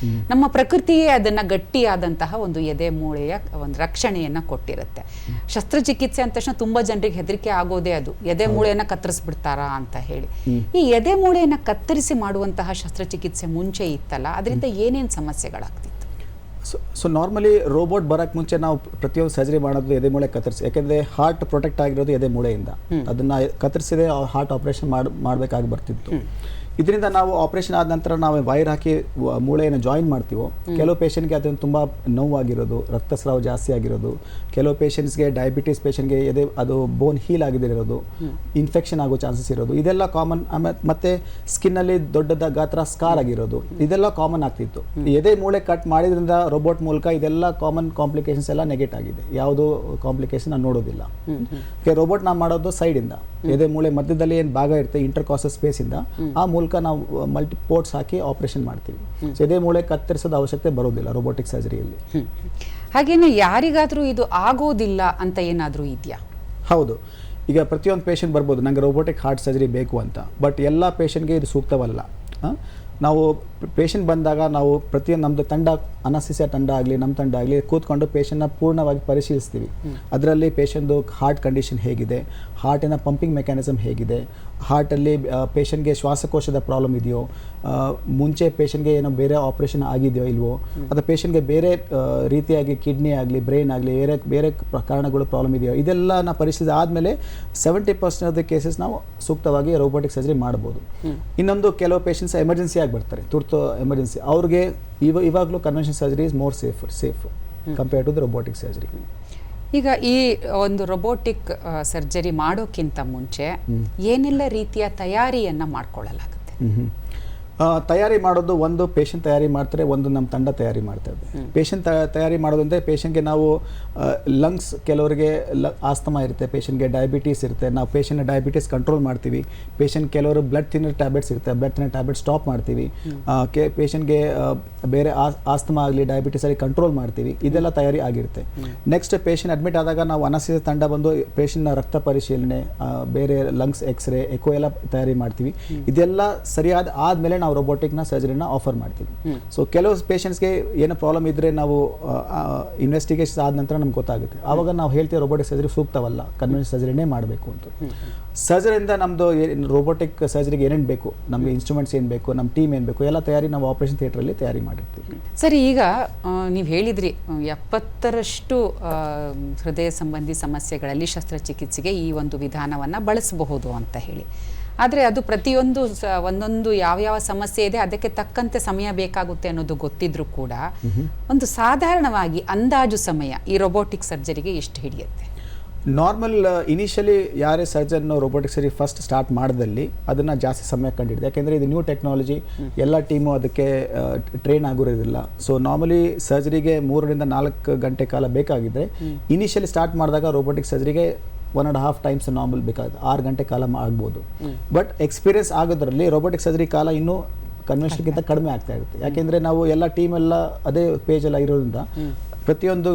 ನಮ್ಮ ಪ್ರಕೃತಿಯೇ ಅದನ್ನು ಗಟ್ಟಿಯಾದಂತಹ ಒಂದು ಎದೆ ಮೂಳೆಯ ಒಂದು ರಕ್ಷಣೆಯನ್ನು ಕೊಟ್ಟಿರುತ್ತೆ. ಶಸ್ತ್ರಚಿಕಿತ್ಸೆ ಅಂದ ತಕ್ಷಣ ತುಂಬ ಜನರಿಗೆ ಹೆದರಿಕೆ ಆಗೋದೇ ಅದು, ಎದೆ ಮೂಳೆಯನ್ನು ಕತ್ತರಿಸ್ಬಿಡ್ತಾರಾ ಅಂತ ಹೇಳಿ. ಈ ಎದೆ ಮೂಳೆಯನ್ನು ಕತ್ತರಿಸಿ ಮಾಡುವಂತಹ ಶಸ್ತ್ರಚಿಕಿತ್ಸೆ ಮುಂಚೆ ಇತ್ತಲ್ಲ, ಅದರಿಂದ ಏನೇನು ಸಮಸ್ಯೆಗಳಾಗ್ತಿತ್ತು? ಸೊ ನಾರ್ಮಲಿ ರೋಬೋಟ್ ಬರೋಕ್ಕೆ ಮುಂಚೆ ನಾವು ಪ್ರತಿಯೊಂದು ಸರ್ಜರಿ ಮಾಡೋದು ಎದೆ ಮೂಳೆ ಕತ್ತರಿಸಿ, ಯಾಕೆಂದರೆ ಹಾರ್ಟ್ ಪ್ರೊಟೆಕ್ಟ್ ಆಗಿರೋದು ಎದೆ ಮೂಳೆಯಿಂದ. ಅದನ್ನು ಕತ್ತರಿಸಿದೆ ಹಾರ್ಟ್ ಆಪರೇಷನ್ ಮಾಡಬೇಕಾಗಿ ಬರ್ತಿತ್ತು. ಇದರಿಂದ ನಾವು ಆಪರೇಷನ್ ಆದ ನಂತರ ನಾವು ವೈರ್ ಹಾಕಿ ಮೂಳೆಯನ್ನು ಜಾಯಿನ್ ಮಾಡ್ತೀವೋ, ಕೆಲವು ಪೇಷಂಟ್ಗೆ ಅದನ್ನು ತುಂಬ ನೋವಾಗಿರೋದು, ರಕ್ತಸ್ರಾವ ಜಾಸ್ತಿ ಆಗಿರೋದು, ಕೆಲವು ಪೇಷಂಟ್ಸ್ಗೆ ಡಯಾಬಿಟಿಸ್ ಪೇಷಂಟ್ಗೆ ಎದೆ ಅದು ಬೋನ್ ಹೀಲ್ ಆಗಿರೋದು, ಇನ್ಫೆಕ್ಷನ್ ಆಗೋ ಚಾನ್ಸಸ್ ಇರೋದು, ಇದೆಲ್ಲ ಕಾಮನ್. ಮತ್ತು ಸ್ಕಿನ್ನಲ್ಲಿ ದೊಡ್ಡದ ಗಾತ್ರ ಸ್ಕಾರ್ ಆಗಿರೋದು, ಇದೆಲ್ಲ ಕಾಮನ್ ಆಗ್ತಿತ್ತು. ಎದೆ ಮೂಳೆ ಕಟ್ ಮಾಡಿದ್ರಿಂದ ರೋಬೋಟ್ ಮೂಲಕ ಇದೆಲ್ಲ ಕಾಮನ್ ಕಾಂಪ್ಲಿಕೇಶನ್ಸ್ ಎಲ್ಲ ನೆಗೆಟ್ ಆಗಿದೆ. ಯಾವುದೋ ಕಾಂಪ್ಲಿಕೇಶನ್ ನಾನು ನೋಡೋದಿಲ್ಲ. ರೋಬೋಟ್ ನಾವು ಮಾಡೋದು ಸೈಡಿಂದ, ಎದೆ ಮೂಳೆ ಮಧ್ಯದಲ್ಲಿ ಏನು ಭಾಗ ಇರುತ್ತೆ ಇಂಟರ್ಕಾಸ್ಟಲ್ ಸ್ಪೇಸಿಂದ, ಆ ಮೂಲಕ ನಾವು ಮಲ್ಟಿ ಪೋರ್ಟ್ಸ್ ಹಾಕಿ ಆಪರೇಷನ್ ಮಾಡ್ತೀವಿ. ಸೊ ಎದೆ ಮೂಳೆ ಕತ್ತರಿಸೋದು ಅವಶ್ಯಕತೆ ಬರೋದಿಲ್ಲ ರೋಬೋಟಿಕ್ ಸರ್ಜರಿಯಲ್ಲಿ. ಹಾಗೇನೆ ಯಾರಿಗಾದ್ರೂ ಇದು ಆಗೋದಿಲ್ಲ ಅಂತ ಏನಾದರೂ ಇದೆಯಾ? ಹೌದು, ಈಗ ಪ್ರತಿಯೊಂದು ಪೇಷಂಟ್ ಬರ್ಬೋದು ನಂಗೆ ರೋಬೋಟಿಕ್ ಹಾರ್ಟ್ ಸರ್ಜರಿ ಬೇಕು ಅಂತ, ಬಟ್ ಎಲ್ಲ ಪೇಷಂಟ್ಗೆ ಇದು ಸೂಕ್ತವಲ್ಲ. ನಾವು ಪೇಷಂಟ್ ಬಂದಾಗ ನಾವು ಪ್ರತಿಯೊಂದು ನಮ್ಮದು ತಂಡ, ಅನಸ್ತೆಸಿಯಾ ತಂಡ ಆಗಲಿ ನಮ್ಮ ತಂಡ ಆಗಲಿ ಕೂತ್ಕೊಂಡು ಪೇಷಂಟ್ನ ಪೂರ್ಣವಾಗಿ ಪರಿಶೀಲಿಸ್ತೀವಿ. ಅದರಲ್ಲಿ ಪೇಷಂಟ್ದು ಹಾರ್ಟ್ ಕಂಡೀಷನ್ ಹೇಗಿದೆ, ಹಾರ್ಟಿನ ಪಂಪಿಂಗ್ ಮೆಕ್ಯಾನಿಸಮ್ ಹೇಗಿದೆ, ಹಾರ್ಟಲ್ಲಿ ಪೇಷಂಟ್ಗೆ ಶ್ವಾಸಕೋಶದ ಪ್ರಾಬ್ಲಮ್ ಇದೆಯೋ, ಮುಂಚೆ ಪೇಷಂಟ್ಗೆ ಏನೋ ಬೇರೆ ಆಪ್ರೇಷನ್ ಆಗಿದೆಯೋ ಇಲ್ವೋ, ಅಥವಾ ಪೇಷಂಟ್ಗೆ ಬೇರೆ ರೀತಿಯಾಗಿ ಕಿಡ್ನಿ ಆಗಲಿ ಬ್ರೈನ್ ಆಗಲಿ ಬೇರೆ ಬೇರೆ ಕಾರಣಗಳು ಪ್ರಾಬ್ಲಮ್ ಇದೆಯೋ, ಇದೆಲ್ಲ ನಾವು ಪರಿಶೀಲಿಸಿದ ಆದಮೇಲೆ 70% ಆಫ್ ದ ಕೇಸಸ್ ನಾವು ಸೂಕ್ತವಾಗಿ ರೋಬೋಟಿಕ್ ಸರ್ಜರಿ ಮಾಡ್ಬೋದು. ಇನ್ನೊಂದು ಕೆಲವು ಪೇಷಂಟ್ಸ್ ಎಮರ್ಜೆನ್ಸಿ ಆಗಿ ಬರ್ತಾರೆ, ತುರ್ತು ಎಮರ್ಜೆನ್ಸಿ, ಅವ್ರಿಗೆ ಇವಾಗಲೂ convention surgery is more safe compared to the robotic surgery. ಈಗ ಈ ಒಂದು ರೋಬೋಟಿಕ್ ಸರ್ಜರಿ ಮಾಡೋಕ್ಕಿಂತ ಮುಂಚೆ ಏನೆಲ್ಲ ರೀತಿಯ ತಯಾರಿಯನ್ನು ಮಾಡ್ಕೊಳ್ಳಲಾಗುತ್ತೆ? ತಯಾರಿ ಮಾಡೋದು ಒಂದು ಪೇಷಂಟ್ ತಯಾರಿ ಮಾಡ್ತಾರೆ, ಒಂದು ನಮ್ಮ ತಂಡ ತಯಾರಿ ಮಾಡ್ತಾರೆ. ಪೇಷಂಟ್ ತಯಾರಿ ಮಾಡೋದಂದರೆ ಪೇಷಂಟ್ಗೆ ನಾವು ಲಂಗ್ಸ್, ಕೆಲವರಿಗೆ ಆಸ್ತಮಾ ಇರುತ್ತೆ, ಪೇಷಂಟ್ಗೆ ಡಯಾಬಿಟೀಸ್ ಇರುತ್ತೆ, ನಾವು ಪೇಷಂಟ್ನ ಡಯಾಬಿಟೀಸ್ ಕಂಟ್ರೋಲ್ ಮಾಡ್ತೀವಿ. ಪೇಷಂಟ್ ಕೆಲವರು ಬ್ಲಡ್ ಥಿನ್ನರ್ ಟ್ಯಾಬ್ಲೆಟ್ಸ್ ಇರುತ್ತೆ, ಬ್ಲಡ್ ಥಿನ್ನರ್ ಟ್ಯಾಬ್ಲೆಟ್ ಸ್ಟಾಪ್ ಮಾಡ್ತೀವಿ. ಪೇಷಂಟ್ಗೆ ಬೇರೆ ಆಸ್ತಮಾ ಆಗಲಿ ಡಯಾಬಿಟೀಸ್ ಆಗಲಿ ಕಂಟ್ರೋಲ್ ಮಾಡ್ತೀವಿ. ಇದೆಲ್ಲ ತಯಾರಿ ಆಗಿರುತ್ತೆ. ನೆಕ್ಸ್ಟ್ ಪೇಷಂಟ್ ಅಡ್ಮಿಟ್ ಆದಾಗ ನಾವು ಅನಸ್ತೆಸಿಯಾ ತಂಡ ಬಂದು ಪೇಷಂಟ್ನ ರಕ್ತ ಪರಿಶೀಲನೆ, ಬೇರೆ ಲಂಗ್ಸ್ ಎಕ್ಸ್ರೇ, ಎಕೋ ಎಲ್ಲ ತಯಾರಿ ಮಾಡ್ತೀವಿ. ಇದೆಲ್ಲ ಸರಿಯಾದ ಆದಮೇಲೆ ನಾವು ರೋಬೋಟಿಕ್ನ ಸರ್ಜರಿನ ಆಫರ್ ಮಾಡ್ತೀವಿ. ಸೊ ಕೆಲವು ಪೇಷಂಟ್ಸ್ಗೆ ಏನೋ ಪ್ರಾಬ್ಲಮ್ ಇದ್ದರೆ ನಾವು ಇನ್ವೆಸ್ಟಿಗೇಷನ್ ಆದ ನಂತರ ನಮ್ಗೆ ಗೊತ್ತಾಗುತ್ತೆ. ಆವಾಗ ನಾವು ಹೇಳ್ತೀವಿ ರೋಬೋಟಿಕ್ ಸರ್ಜರಿ ಸೂಕ್ತವಲ್ಲ, ಕನ್ವೆನ್ಷನ್ ಸರ್ಜರಿನೇ ಮಾಡಬೇಕು ಅಂತ. ಸರ್ಜರಿಯಿಂದ ನಮ್ಮದು ರೋಬೋಟಿಕ್ ಸರ್ಜರಿಗೆ ಏನೇನು ಬೇಕು, ನಮಗೆ ಇನ್ಸ್ಟ್ರೂಮೆಂಟ್ಸ್ ಏನು ಬೇಕು, ನಮ್ಮ ಟೀಮ್ ಏನು ಬೇಕು, ಎಲ್ಲ ತಯಾರಿ ನಾವು ಆಪರೇಷನ್ ಥಿಯೇಟ್ರಲ್ಲಿ ತಯಾರಿ ಮಾಡಿರ್ತೀವಿ. ಸರಿ, ಈಗ ನೀವು ಹೇಳಿದ್ರಿ 70% ಹೃದಯ ಸಂಬಂಧಿ ಸಮಸ್ಯೆಗಳಲ್ಲಿ ಶಸ್ತ್ರಚಿಕಿತ್ಸೆಗೆ ಈ ಒಂದು ವಿಧಾನವನ್ನು ಬಳಸಬಹುದು ಅಂತ ಹೇಳಿ. ಆದರೆ ಅದು ಪ್ರತಿಯೊಂದು ಒಂದೊಂದು ಯಾವ ಸಮಸ್ಯೆ ಇದೆ ಅದಕ್ಕೆ ತಕ್ಕಂತೆ ಸಮಯ ಬೇಕಾಗುತ್ತೆ ಅನ್ನೋದು ಗೊತ್ತಿದ್ರೂ ಕೂಡ ಒಂದು ಸಾಧಾರಣವಾಗಿ ಅಂದಾಜು ಸಮಯ ಈ ರೋಬೋಟಿಕ್ ಸರ್ಜರಿಗೆ ಎಷ್ಟು ಹಿಡಿಯುತ್ತೆ? ನಾರ್ಮಲ್ ಇನಿಷಿಯಲಿ ಯಾರೇ surgeon robotic surgery first start ಮಾಡಿದಲ್ಲಿ ಅದನ್ನು ಜಾಸ್ತಿ ಸಮಯ ಕಂಡಿಡಿದೆ. ಯಾಕೆಂದರೆ ಇದು ನ್ಯೂ ಟೆಕ್ನಾಲಜಿ, ಎಲ್ಲ ಟೀಮು ಅದಕ್ಕೆ ಟ್ರೈನ್ ಆಗಿರೋದಿಲ್ಲ. ಸೊ ನಾರ್ಮಲಿ ಸರ್ಜರಿಗೆ 3 ರಿಂದ 4 ಗಂಟೆ ಕಾಲ ಬೇಕಾಗಿದ್ದರೆ ಇನಿಷಿಯಲಿ ಸ್ಟಾರ್ಟ್ ಮಾಡಿದಾಗ ರೋಬೋಟಿಕ್ ಸರ್ಜರಿಗೆ 1.5 ಟೈಮ್ಸ್ ನಾರ್ಮಲ್ ಬೇಕಾಗುತ್ತೆ, 6 ಗಂಟೆ ಕಾಲ ಆಗ್ಬೋದು. ಬಟ್ ಎಕ್ಸ್ಪೀರಿಯನ್ಸ್ ಆಗೋದ್ರಲ್ಲಿ ರೋಬೋಟಿಕ್ ಸರ್ಜರಿ ಕಾಲ ಇನ್ನೂ ಕನ್ವೆನ್ಷನ್ಗಿಂತ ಕಡಿಮೆ ಆಗ್ತಾ ಇರುತ್ತೆ. ಯಾಕೆಂದರೆ ನಾವು ಎಲ್ಲ ಟೀಮ್ ಎಲ್ಲ ಅದೇ ಪೇಜ್ ಎಲ್ಲ ಇರೋದ್ರಿಂದ ಪ್ರತಿಯೊಂದು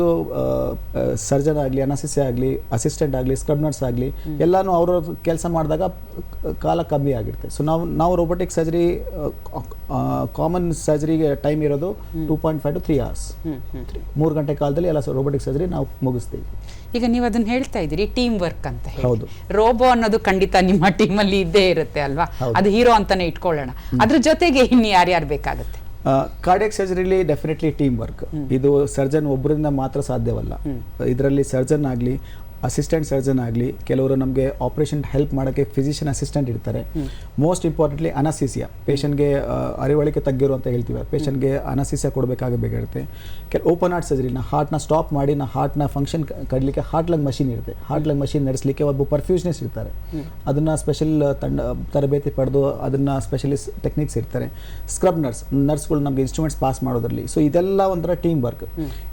ಸರ್ಜನ್ ಆಗಲಿ, ಅನಸ್ತೆಸಿಯಾ ಆಗಲಿ, ಅಸಿಸ್ಟೆಂಟ್ ಆಗಲಿ, ಸ್ಕ್ರಬ್ ನರ್ಸ್ ಆಗಲಿ ಎಲ್ಲನೂ ಅವರು ಕೆಲಸ ಮಾಡಿದಾಗ ಕಾಲ ಕಮ್ಮಿ ಆಗಿರುತ್ತೆ. ಸೊ ನಾವು ರೋಬೋಟಿಕ್ ಸರ್ಜರಿ ಕಾಮನ್ ಸರ್ಜರಿಗೆ ಟೈಮ್ ಇರೋದು 2.5 to 3 hours, 3 ಗಂಟೆ ಕಾಲದಲ್ಲಿ ಎಲ್ಲ ರೋಬೋಟಿಕ್ ಸರ್ಜರಿ ನಾವು ಮುಗಿಸ್ತೀವಿ. ಈಗ ನೀವು ಅದನ್ನ ಹೇಳ್ತಾ ಇದ್ದೀರಿ ಟೀಮ್ ವರ್ಕ್ ಅಂತ ಹೇಳಿ. ಹೌದು, ರೋಬೋ ಅನ್ನೋದು ಖಂಡಿತ ನಿಮ್ಮ ಟೀಮಲ್ಲಿ ಇದ್ದೇ ಇರುತ್ತೆ ಅಲ್ವಾ? ಅದು ಹೀರೋ ಅಂತಾನೆ ಇಟ್ಕೊಳ್ಳೋಣ. ಅದ್ರ ಜೊತೆಗೆ ಇನ್ನು ಯಾರ್ಯಾರು ಬೇಕಾಗುತ್ತೆ? ಕಾರ್ಡಿಯಾಕ್ ಸರ್ಜರಿಲಿ ಡೆಫಿನೆಟ್ಲಿ ಟೀಮ್ ವರ್ಕ್. ಇದು ಸರ್ಜನ್ ಒಬ್ಬರಿಂದ ಮಾತ್ರ ಸಾಧ್ಯವಲ್ಲ. ಇದರಲ್ಲಿ ಸರ್ಜನ್ ಆಗಲಿ, ಅಸಿಸ್ಟೆಂಟ್ ಸರ್ಜನ್ ಆಗಲಿ, ಕೆಲವರು ನಮಗೆ ಆಪರೇಷನ್ ಹೆಲ್ಪ್ ಮಾಡೋಕ್ಕೆ ಫಿಸಿಷಿಯನ್ ಅಸಿಸ್ಟೆಂಟ್ ಇರ್ತಾರೆ. ಮೋಸ್ಟ್ ಇಂಪಾರ್ಟೆಂಟ್ಲಿ ಅನಸಿಸಿಯಾ, ಪೇಷಂಟ್ಗೆ ಅರಿವಳಿಕೆ ತಗ್ಗಿರು ಅಂತ ಹೇಳ್ತೀವಿ, ಪೇಷಂಟ್ಗೆ ಅನಸಿಸಿಯಾ ಕೊಡಬೇಕಾಗಬೇಕಾಗುತ್ತೆ. ಓಪನ್ ಹಾರ್ಟ್ ಸರ್ಜರಿನ ಹಾರ್ಟ್ನ ಸ್ಟಾಪ್ ಮಾಡಿ ಹಾರ್ಟ್ನ ಫಂಕ್ಷನ್ ಕಡಲಿಕ್ಕೆ ಹಾರ್ಟ್ ಲಂಗ್ ಮಷಿನ್ ಇರುತ್ತೆ. ಹಾರ್ಟ್ ಲಂಗ್ ಮಷಿನ್ ನಡೆಸಲಿಕ್ಕೆ ಒಬ್ಬ ಪರ್ಫ್ಯೂಷನಿಸ್ಟ್ ಇರ್ತಾರೆ, ಅದನ್ನು ಸ್ಪೆಷಲ್ ತರಬೇತಿ ಪಡೆದು ಅದನ್ನು ಸ್ಪೆಷಲಿಸ್ಟ್ ಟೆಕ್ನಿಕ್ಸ್ ಇರ್ತಾರೆ. ಸ್ಕ್ರಬ್ ನರ್ಸ್ಗಳು ನಮಗೆ ಇನ್ಸ್ಟ್ರೂಮೆಂಟ್ಸ್ ಪಾಸ್ ಮಾಡೋದ್ರಲ್ಲಿ. ಸೊ ಇದೆಲ್ಲ ಒಂಥರ ಟೀಮ್ ವರ್ಕ್.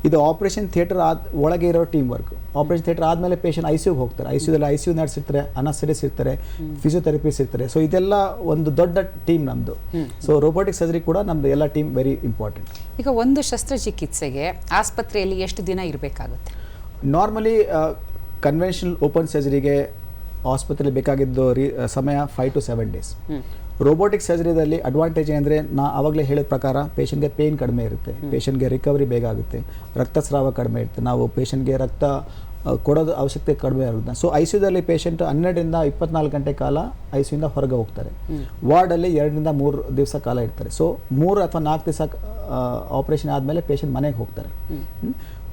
ಇದು ಆಪರೇಷನ್ ಥಿಯೇಟರ್ ಒಳಗೆ ಇರೋ ಟೀಮ್ ವರ್ಕ್. ಆಪರೇಷನ್ ಥಿಯೇಟರ್ ಆದಮೇಲೆ ಪೇಷಂಟ್ ಐಸಿಯುಗೆ ಹೋಗ್ತಾರೆ. ಐಸಿಯು ನರ್ಸ್ ಇರ್ತಾರೆ, ಅನಸ್ಥೆಟಿಸ್ಟ್ ಇರ್ತಾರೆ, ಫಿಸಿಯೋಥೆರಪಿಸ್ಟ್ ಇರ್ತಾರೆ. ಸೊ ಇದೆಲ್ಲ ಒಂದು ದೊಡ್ಡ ಟೀಮ್ ನಮ್ಮದು. ಸೊ ರೋಬೋಟಿಕ್ ಸರ್ಜರಿ ಕೂಡ ನಮ್ಮದು ಎಲ್ಲ ಟೀಮ್ ವೆರಿ ಇಂಪಾರ್ಟೆಂಟ್. ಈಗ ಒಂದು ಶಸ್ತ್ರಚಿಕಿತ್ಸೆಗೆ ಆಸ್ಪತ್ರೆಯಲ್ಲಿ ಎಷ್ಟು ದಿನ ಇರಬೇಕಾಗುತ್ತೆ? ನಾರ್ಮಲಿ ಕನ್ವೆನ್ಷನಲ್ ಓಪನ್ ಸರ್ಜರಿಗೆ ಆಸ್ಪತ್ರೆಯಲ್ಲಿ ಬೇಕಾಗಿದ್ದು ಸಮಯ 5 to 7 days. ರೋಬೋಟಿಕ್ ಸರ್ಜರಿದಲ್ಲಿ ಅಡ್ವಾಂಟೇಜ್ ಏನಂದರೆ ಆವಾಗಲೇ ಹೇಳಿದ ಪ್ರಕಾರ ಪೇಷಂಟ್ಗೆ ಪೇಯ್ನ್ ಕಡಿಮೆ ಇರುತ್ತೆ, ಪೇಷಂಟ್ಗೆ ರಿಕವರಿ ಬೇಗ ಆಗುತ್ತೆ, ರಕ್ತಸ್ರಾವ ಕಡಿಮೆ ಇರುತ್ತೆ, ನಾವು ಪೇಷಂಟ್ಗೆ ರಕ್ತ ಕೊಡೋದು ಅವಶ್ಯಕತೆ ಕಡಿಮೆ ಆಗುತ್ತೆ. ಸೊ ಐಸಿಯುದಲ್ಲಿ ಪೇಷಂಟ್ 12 ರಿಂದ 24 ಗಂಟೆ ಕಾಲ ಐಸಿಯುಯಿಂದ ಹೊರಗೆ ಹೋಗ್ತಾರೆ. ವಾರ್ಡಲ್ಲಿ 2 ರಿಂದ 3 ದಿವಸ ಕಾಲ ಇರ್ತಾರೆ. ಸೊ 3 ಅಥವಾ 4 ದಿವಸ ಆಪರೇಷನ್ ಆದಮೇಲೆ ಪೇಷಂಟ್ ಮನೆಗೆ ಹೋಗ್ತಾರೆ.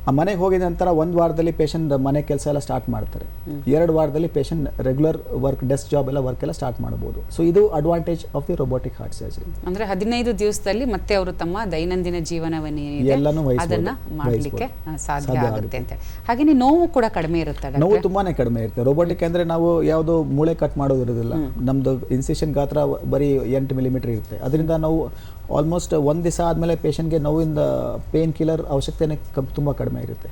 ಆ ಮನೆಗೆ ಹೋಗಿದ ನಂತರ 1 ವಾರದಲ್ಲಿ ಪೇಷಂಟ್ ಮನೆ ಕೆಲಸ ಎಲ್ಲ ಸ್ಟಾರ್ಟ್ ಮಾಡ್ತಾರೆ. 2 ವಾರದಲ್ಲಿ patient regular work, desk job ಎಲ್ಲ ವರ್ಕ್ ಎಲ್ಲ ಸ್ಟಾರ್ಟ್ ಮಾಡ್ಬೋದು. ಸೊ ಇದು advantage of the robotic heart surgery. ಅಂದ್ರೆ 15 ದಿವಸದಲ್ಲಿ ಮತ್ತೆ ಅವರು ತಮ್ಮ ದೈನಂದಿನ ಜೀವನವನ್ನೇ ಅದನ್ನ ಮಾಡಲಿಕ್ಕೆ ಸಾಧ್ಯ ಆಗುತ್ತೆ ಅಂತ. ಹಾಗೆ ನೋವು ಕೂಡ ಕಡಿಮೆ ಇರುತ್ತೆ. ನೋವು ತುಂಬಾನೇ ಕಡಿಮೆ ಇರುತ್ತೆ. ರೋಬೋಟಿಕ್ ಅಂದ್ರೆ ನಾವು ಯಾವುದು ಮೂಳೆ ಕಟ್ ಮಾಡೋದು ಇರೋದಿಲ್ಲ. ನಮ್ದು ಇನ್ಸಿಷನ್ ಗಾತ್ರ ಬರೀ 8 ಮಿಲಿಮೀಟರ್ ಇರುತ್ತೆ. ಅದರಿಂದ ನಾವು ಆಲ್ಮೋಸ್ಟ್ 1 ದಿವಸ ಆದಮೇಲೆ ಪೇಷಂಟ್ಗೆ ನೋವಿಂದ ಪೇನ್ ಕಿಲ್ಲರ್ ಅವಶ್ಯಕತೆನೇ ತುಂಬ ಕಡಿಮೆ ಇರುತ್ತೆ.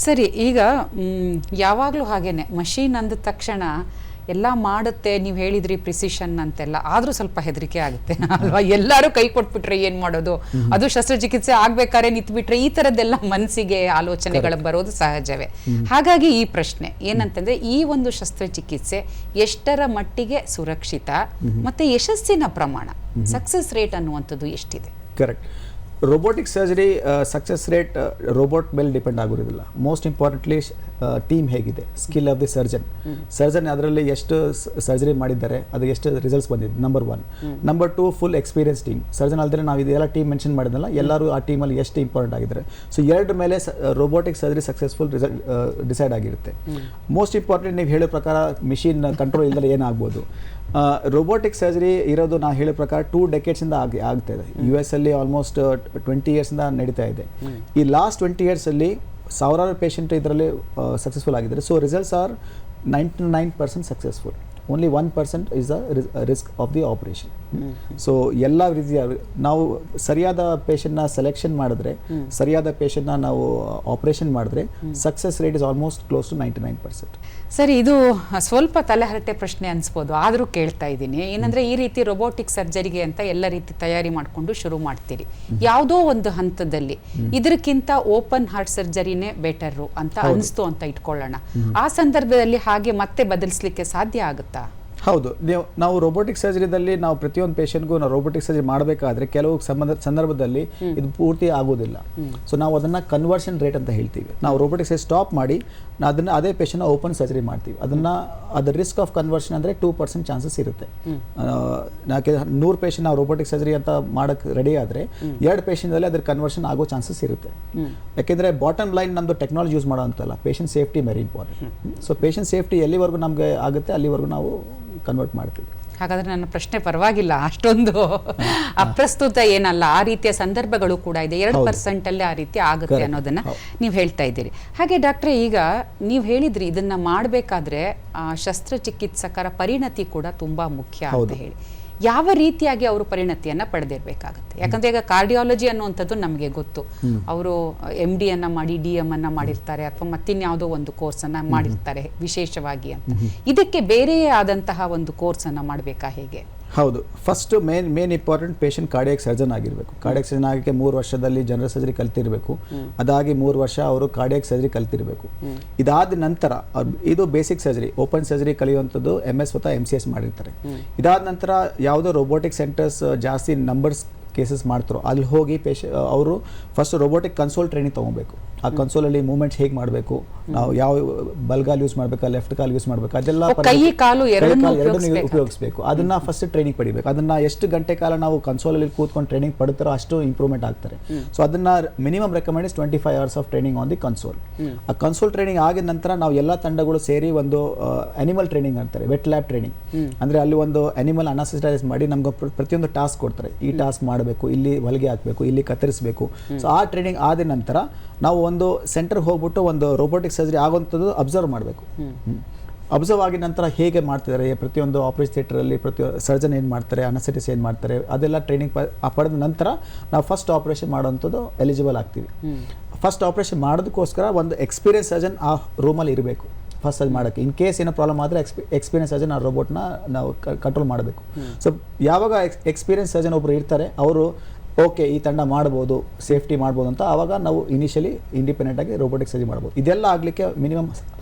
ಸರಿ, ಈಗ ಯಾವಾಗಲೂ ಹಾಗೇನೆ ಮಷೀನ್ ಅಂದ ತಕ್ಷಣ ಎಲ್ಲ ಮಾಡುತ್ತೆ, ನೀವು ಹೇಳಿದ್ರಿ ಪ್ರಿಸಿಷನ್ ಅಂತೆಲ್ಲ, ಆದರೂ ಸ್ವಲ್ಪ ಹೆದರಿಕೆ ಆಗುತ್ತೆ ಅಲ್ವಾ? ಎಲ್ಲರೂ ಕೈ ಕೊಟ್ಬಿಟ್ರೆ ಏನು ಮಾಡೋದು, ಅದು ಶಸ್ತ್ರಚಿಕಿತ್ಸೆ ಆಗ್ಬೇಕಾದ್ರೆ ನಿಂತ್ಬಿಟ್ರೆ, ಈ ಥರದ್ದೆಲ್ಲ ಮನಸ್ಸಿಗೆ ಆಲೋಚನೆಗಳು ಬರೋದು ಸಹಜವೇ. ಹಾಗಾಗಿ ಈ ಪ್ರಶ್ನೆ ಏನಂತಂದ್ರೆ, ಈ ಒಂದು ಶಸ್ತ್ರಚಿಕಿತ್ಸೆ ಎಷ್ಟರ ಮಟ್ಟಿಗೆ ಸುರಕ್ಷಿತ ಮತ್ತೆ ಯಶಸ್ಸಿನ ಪ್ರಮಾಣ, ಸಕ್ಸಸ್ ರೇಟ್ ಅನ್ನುವಂಥದ್ದು ಎಷ್ಟಿದೆ? Correct. Robotic surgery success rate robot ಮೇಲೆ ಡಿಪೆಂಡ್ ಆಗೋದಿಲ್ಲ. ಮೋಸ್ಟ್ ಇಂಪಾರ್ಟೆಂಟ್ಲಿ ಟೀಮ್ ಹೇಗಿದೆ, ಸ್ಕಿಲ್ ಆಫ್ ದಿ ಸರ್ಜನ್ ಅದರಲ್ಲಿ ಎಷ್ಟು ಸರ್ಜರಿ ಮಾಡಿದ್ದಾರೆ, ಅದು ಎಷ್ಟು ರಿಸಲ್ಟ್ಸ್ ಬಂದಿದೆ, number 1. Number 2, full experience team. Surgeon ಅಲ್ಲದೆ ನಾವು ಇದೆಲ್ಲ ಟೀಮ್ ಮೆನ್ಷನ್ ಮಾಡಿದ್ನಲ್ಲ, ಎಲ್ಲರೂ ಆ ಟೀಮಲ್ಲಿ ಎಷ್ಟು ಇಂಪಾರ್ಟೆಂಟ್ ಆಗಿದ್ದಾರೆ. ಸೊ 2 ಮೇಲೆ robotic surgery successful result decide ಆಗಿರುತ್ತೆ. ಮೋಸ್ಟ್ ಇಂಪಾರ್ಟೆಂಟ್, ನೀವು ಹೇಳೋ ಪ್ರಕಾರ ಮಿಷಿನ್ ಕಂಟ್ರೋಲ್ ಇಲ್ಲದೆ ಏನಾಗ್ಬೋದು. ರೋಬೋಟಿಕ್ ಸರ್ಜರಿ ಇರೋದು ನಾವು ಹೇಳೋ ಪ್ರಕಾರ 2 decades ಆಗ್ತಾ ಇದೆ. US ಅಲ್ಲಿ ಆಲ್ಮೋಸ್ಟ್ 20 years ನಡೀತಾ ಇದೆ. ಈ ಲಾಸ್ಟ್ 20 years ಅಲ್ಲಿ ಸಾವಿರಾರು ಪೇಷಂಟ್ ಇದರಲ್ಲಿ ಸಕ್ಸಸ್ಫುಲ್ ಆಗಿದ್ದಾರೆ. So results R 99% successful. Only 1% is the risk of the operation. So ಎಲ್ಲ ರೀತಿಯ ನಾವು ಸರಿಯಾದ ಪೇಷಂಟ್ನ ಸೆಲೆಕ್ಷನ್ ಮಾಡಿದ್ರೆ, ಸರಿಯಾದ ಪೇಷಂಟ್ನ ನಾವು ಆಪರೇಷನ್ ಮಾಡಿದ್ರೆ success rate is almost close to 99%. ಸರಿ, ಇದು ಸ್ವಲ್ಪ ತಲೆಹರಟೆ ಪ್ರಶ್ನೆ ಅನ್ಸ್ಬೋದು, ಆದರೂ ಕೇಳ್ತಾ ಇದ್ದೀನಿ. ಏನಂದ್ರೆ, ಈ ರೀತಿ ರೋಬೋಟಿಕ್ ಸರ್ಜರಿಗೆ ಅಂತ ಎಲ್ಲ ರೀತಿ ತಯಾರಿ ಮಾಡಿಕೊಂಡು ಶುರು ಮಾಡ್ತೀರಿ. ಯಾವುದೋ ಒಂದು ಹಂತದಲ್ಲಿ ಇದಕ್ಕಿಂತ ಓಪನ್ ಹಾರ್ಟ್ ಸರ್ಜರಿನೇ ಬೆಟರು ಅಂತ ಅನಿಸ್ತು ಅಂತ ಇಟ್ಕೊಳ್ಳೋಣ. ಆ ಸಂದರ್ಭದಲ್ಲಿ ಹಾಗೆ ಮತ್ತೆ ಬದಲಿಸ್ಲಿಕ್ಕೆ ಸಾಧ್ಯ ಆಗುತ್ತಾ? ಹೌದು. ನಾವು ರೋಬೋಟಿಕ್ ಸರ್ಜರಿದಲ್ಲಿ ನಾವು ಪ್ರತಿಯೊಂದು ಪೇಷಂಟ್ಗೂ ನಾವು ರೋಬೋಟಿಕ್ ಸರ್ಜರಿ ಮಾಡಬೇಕಾದ್ರೆ ಕೆಲವು ಸಂದರ್ಭದಲ್ಲಿ ಇದು ಪೂರ್ತಿ ಆಗೋದಿಲ್ಲ. ಸೊ ನಾವು ಅದನ್ನು ಕನ್ವರ್ಷನ್ ರೇಟ್ ಅಂತ ಹೇಳ್ತೀವಿ. ನಾವು ರೋಬೋಟಿಕ್ ಸರ್ಜರಿ ಸ್ಟಾಪ್ ಮಾಡಿ ಅದನ್ನು ಅದೇ ಪೇಷಂಟ್ನ ಓಪನ್ ಸರ್ಜರಿ ಮಾಡ್ತೀವಿ. ಅದರ ರಿಸ್ಕ್ ಆಫ್ ಕನ್ವರ್ಷನ್ ಅಂದರೆ 2% ಚಾನ್ಸಸ್ ಇರುತ್ತೆ. 100 ಪೇಷಂಟ್ ನಾವು ರೋಬೋಟಿಕ್ ಸರ್ಜರಿ ಅಂತ ಮಾಡೋಕ್ಕೆ ರೆಡಿ ಆದರೆ 2 ಪೇಷಂಟಲ್ಲಿ ಅದ್ರ ಕನ್ವರ್ಷನ್ ಆಗೋ ಚಾನ್ಸಸ್ ಇರುತ್ತೆ. ಯಾಕೆಂದರೆ ಬಾಟಮ್ ಲೈನ್ ನಮ್ಮದು ಟೆಕ್ನಾಲಜಿ ಯೂಸ್ ಮಾಡೋ ಅಂತಲ್ಲ, patient safety very important. So patient safety ಎಲ್ಲಿವರೆಗೂ ನಮಗೆ ಆಗುತ್ತೆ ಅಲ್ಲಿವರೆಗೂ ನಾವು ಕನ್ವರ್ಟ್ ಮಾಡ್ತೀವಿ. ಹಾಗಾದ್ರೆ ನನ್ನ ಪ್ರಶ್ನೆ ಪರವಾಗಿಲ್ಲ, ಅಷ್ಟೊಂದು ಅಪ್ರಸ್ತುತ ಏನಲ್ಲ. ಆ ರೀತಿಯ ಸಂದರ್ಭಗಳು ಕೂಡ ಇದೆ. 2% ಅಲ್ಲಿ ಆ ರೀತಿ ಆಗುತ್ತೆ ಅನ್ನೋದನ್ನ ನೀವು ಹೇಳ್ತಾ ಇದ್ದೀರಿ. ಹಾಗೆ ಡಾಕ್ಟ್ರೆ, ಈಗ ನೀವು ಹೇಳಿದ್ರಿ ಇದನ್ನ ಮಾಡಬೇಕಾದ್ರೆ ಶಸ್ತ್ರಚಿಕಿತ್ಸಕರ ಪರಿಣತಿ ಕೂಡ ತುಂಬಾ ಮುಖ್ಯ ಅಂತ ಹೇಳಿ. ಯಾವ ರೀತಿಯಾಗಿ ಅವರು ಪರಿಣತಿಯನ್ನ ಪಡೆದಿರಬೇಕಾಗುತ್ತೆ? ಯಾಕಂದ್ರೆ ಈಗ ಕಾರ್ಡಿಯಾಲಜಿ ಅನ್ನುವಂಥದ್ದು ನಮಗೆ ಗೊತ್ತು, ಅವರು MD ಅನ್ನ ಮಾಡಿ DM ಅನ್ನ ಮಾಡಿರ್ತಾರೆ, ಅಥವಾ ಮತ್ತಿನ್ಯಾವುದೋ ಒಂದು ಕೋರ್ಸ್ ಅನ್ನ ಮಾಡಿರ್ತಾರೆ ವಿಶೇಷವಾಗಿ ಅಂತ. ಇದಕ್ಕೆ ಬೇರೆಯೇ ಆದಂತಹ ಒಂದು ಕೋರ್ಸ್ ಅನ್ನ ಮಾಡಬೇಕಾ, ಹೇಗೆ? ಹೌದು. First main important patient cardiac surgeon ಆಗಿರಬೇಕು. ಕಾರ್ಡಿಯಾಕ್ ಸರ್ಜನ್ ಆಗಕ್ಕೆ 3 ವರ್ಷದಲ್ಲಿ ಜನರಲ್ ಸರ್ಜರಿ ಕಲ್ತಿರಬೇಕು. ಅದಾಗಿ 3 ವರ್ಷ ಅವರು ಕಾರ್ಡಿಯಾಕ್ ಸರ್ಜರಿ ಕಲ್ತಿರಬೇಕು. ಇದಾದ ನಂತರ ಇದು ಬೇಸಿಕ್ ಸರ್ಜರಿ, ಓಪನ್ ಸರ್ಜರಿ ಕಲಿಯುವಂಥದ್ದು MS ಅಥವಾ MCS ಮಾಡಿರ್ತಾರೆ. ಇದಾದ ನಂತರ ಯಾವುದೋ ರೋಬೋಟಿಕ್ ಸೆಂಟರ್ಸ್ ಜಾಸ್ತಿ ನಂಬರ್ಸ್ ಕೇಸಸ್ ಮಾಡ್ತಾರೋ ಅಲ್ಲಿ ಹೋಗಿ ಅವರು ಫಸ್ಟ್ ರೋಬೋಟಿಕ್ ಕನ್ಸೋಲ್ ಟ್ರೈನಿಂಗ್ ತೊಗೊಬೇಕು. ಆ ಕನ್ಸೋಲಲ್ಲಿ ಮೂವ್ಮೆಂಟ್ಸ್ ಹೇಗೆ ಮಾಡಬೇಕು, ನಾವು ಯಾವ ಬಲ್ಗಾಲ್ ಯೂಸ್ ಮಾಡಬೇಕಾ ಲೆಫ್ಟ್ ಕಾಲ್ ಯೂಸ್ ಮಾಡಬೇಕು, ಅದೆಲ್ಲ ಕೈ ಕಾಲು ಎರಡನ್ನೂ ಉಪಯೋಗಿಸಬೇಕು. ಅದನ್ನ ಫಸ್ಟ್ ಟ್ರೈನಿಂಗ್ ಪಡಿಬೇಕು. ಅದನ್ನ ಎಷ್ಟು ಗಂಟೆ ಕಾಲ ನಾವು ಕನ್ಸೋಲಲ್ಲಿ ಕೂತ್ಕೊಂಡು ಟ್ರೈನಿಂಗ್ ಪಡ್ತಾರೋ ಅಷ್ಟು ಇಂಪ್ರೂವ್ಮೆಂಟ್ ಆಗ್ತಾರೆ. ಸೊ ಅದನ್ನ minimum recommend 25 hours of training on the console. ಆ ಕನ್ಸೋಲ್ ಟ್ರೈನಿಂಗ್ ಆಗಿದ ನಂತರ ನಾವು ಎಲ್ಲ ತಂಡಗಳು ಸೇರಿ ಒಂದು ಅನಿಮಲ್ ಟ್ರೈನಿಂಗ್ ಅಂತಾರೆ, ವೆಟ್ ಲ್ಯಾಬ್ ಟ್ರೈನಿಂಗ್. ಅಂದ್ರೆ ಅಲ್ಲಿ ಒಂದು ಅನಿಮಲ್ ಅನಾಸಿಟೈಸ್ ಮಾಡಿ ನಮ್ಗೆ ಪ್ರತಿಯೊಂದು ಟಾಸ್ಕ್ ಕೊಡ್ತಾರೆ. ಈ ಟಾಸ್ಕ್ ಮಾಡಬೇಕು, ಇಲ್ಲಿ ಹೊಲಿಗೆ ಹಾಕಬೇಕು, ಇಲ್ಲಿ ಕತ್ತರಿಸಬೇಕು. ಸೊ ಆ ಟ್ರೈನಿಂಗ್ ಆದ ನಂತರ ನಾವು ಒಂದು ಸೆಂಟರ್ಗೆ ಹೋಗ್ಬಿಟ್ಟು ಒಂದು ರೋಬೋಟಿಕ್ ಸರ್ಜರಿ ಆಗುವಂಥದ್ದು ಅಬ್ಸರ್ವ್ ಮಾಡಬೇಕು. ಅಬ್ಸರ್ವ್ ಆಗಿದ ನಂತರ ಹೇಗೆ ಮಾಡ್ತಿದ್ದಾರೆ, ಪ್ರತಿಯೊಂದು ಆಪರೇಷನ್ ಥಿಯೇಟರಲ್ಲಿ ಸರ್ಜನ್ ಏನು ಮಾಡ್ತಾರೆ, ಅನಸ್ಥೆಟಿಸ್ ಏನು ಮಾಡ್ತಾರೆ, ಅದೆಲ್ಲ ಟ್ರೈನಿಂಗ್ ಪಡೆದ ನಂತರ ನಾವು ಫಸ್ಟ್ ಆಪರೇಷನ್ ಮಾಡೋವಂಥದ್ದು ಎಲಿಜಿಬಲ್ ಆಗ್ತೀವಿ. ಫಸ್ಟ್ ಆಪರೇಷನ್ ಮಾಡೋದಕ್ಕೋಸ್ಕರ ಒಂದು ಎಕ್ಸ್ಪೀರಿಯನ್ಸ್ ಸರ್ಜನ್ ಆ ರೂಮಲ್ಲಿ ಇರಬೇಕು ಫಸ್ಟ್ ಅದು ಮಾಡೋಕ್ಕೆ. ಇನ್ ಕೇಸ್ ಏನೋ ಪ್ರಾಬ್ಲಮ್ ಆದರೆ ಎಕ್ಸ್ಪೀರಿಯನ್ಸ್ ಸರ್ಜನ್ ಆ ರೋಬೋಟ್ನ ನಾವು ಕಂಟ್ರೋಲ್ ಮಾಡಬೇಕು. ಸೊ ಯಾವಾಗ ಎಕ್ಸ್ಪೀರಿಯನ್ಸ್ ಸರ್ಜನ್ ಒಬ್ಬರು ಇರ್ತಾರೆ, ಅವರು ಓಕೆ ಈ ತಂಡ ಮಾಡ್ಬೋದು, ಸೇಫ್ಟಿ ಮಾಡ್ಬೋದು ಅಂತ ಆವಾಗ ನಾವು ಇನಿಷಿಯಲಿ ಇಂಡಿಪೆಂಡೆಂಟಾಗಿ ರೋಬೋಟಿಕ್ ಸರ್ಜರಿ ಮಾಡ್ಬೋದು. ಇದೆಲ್ಲ ಆಗಲಿಕ್ಕೆ ಮಿನಿಮಮ್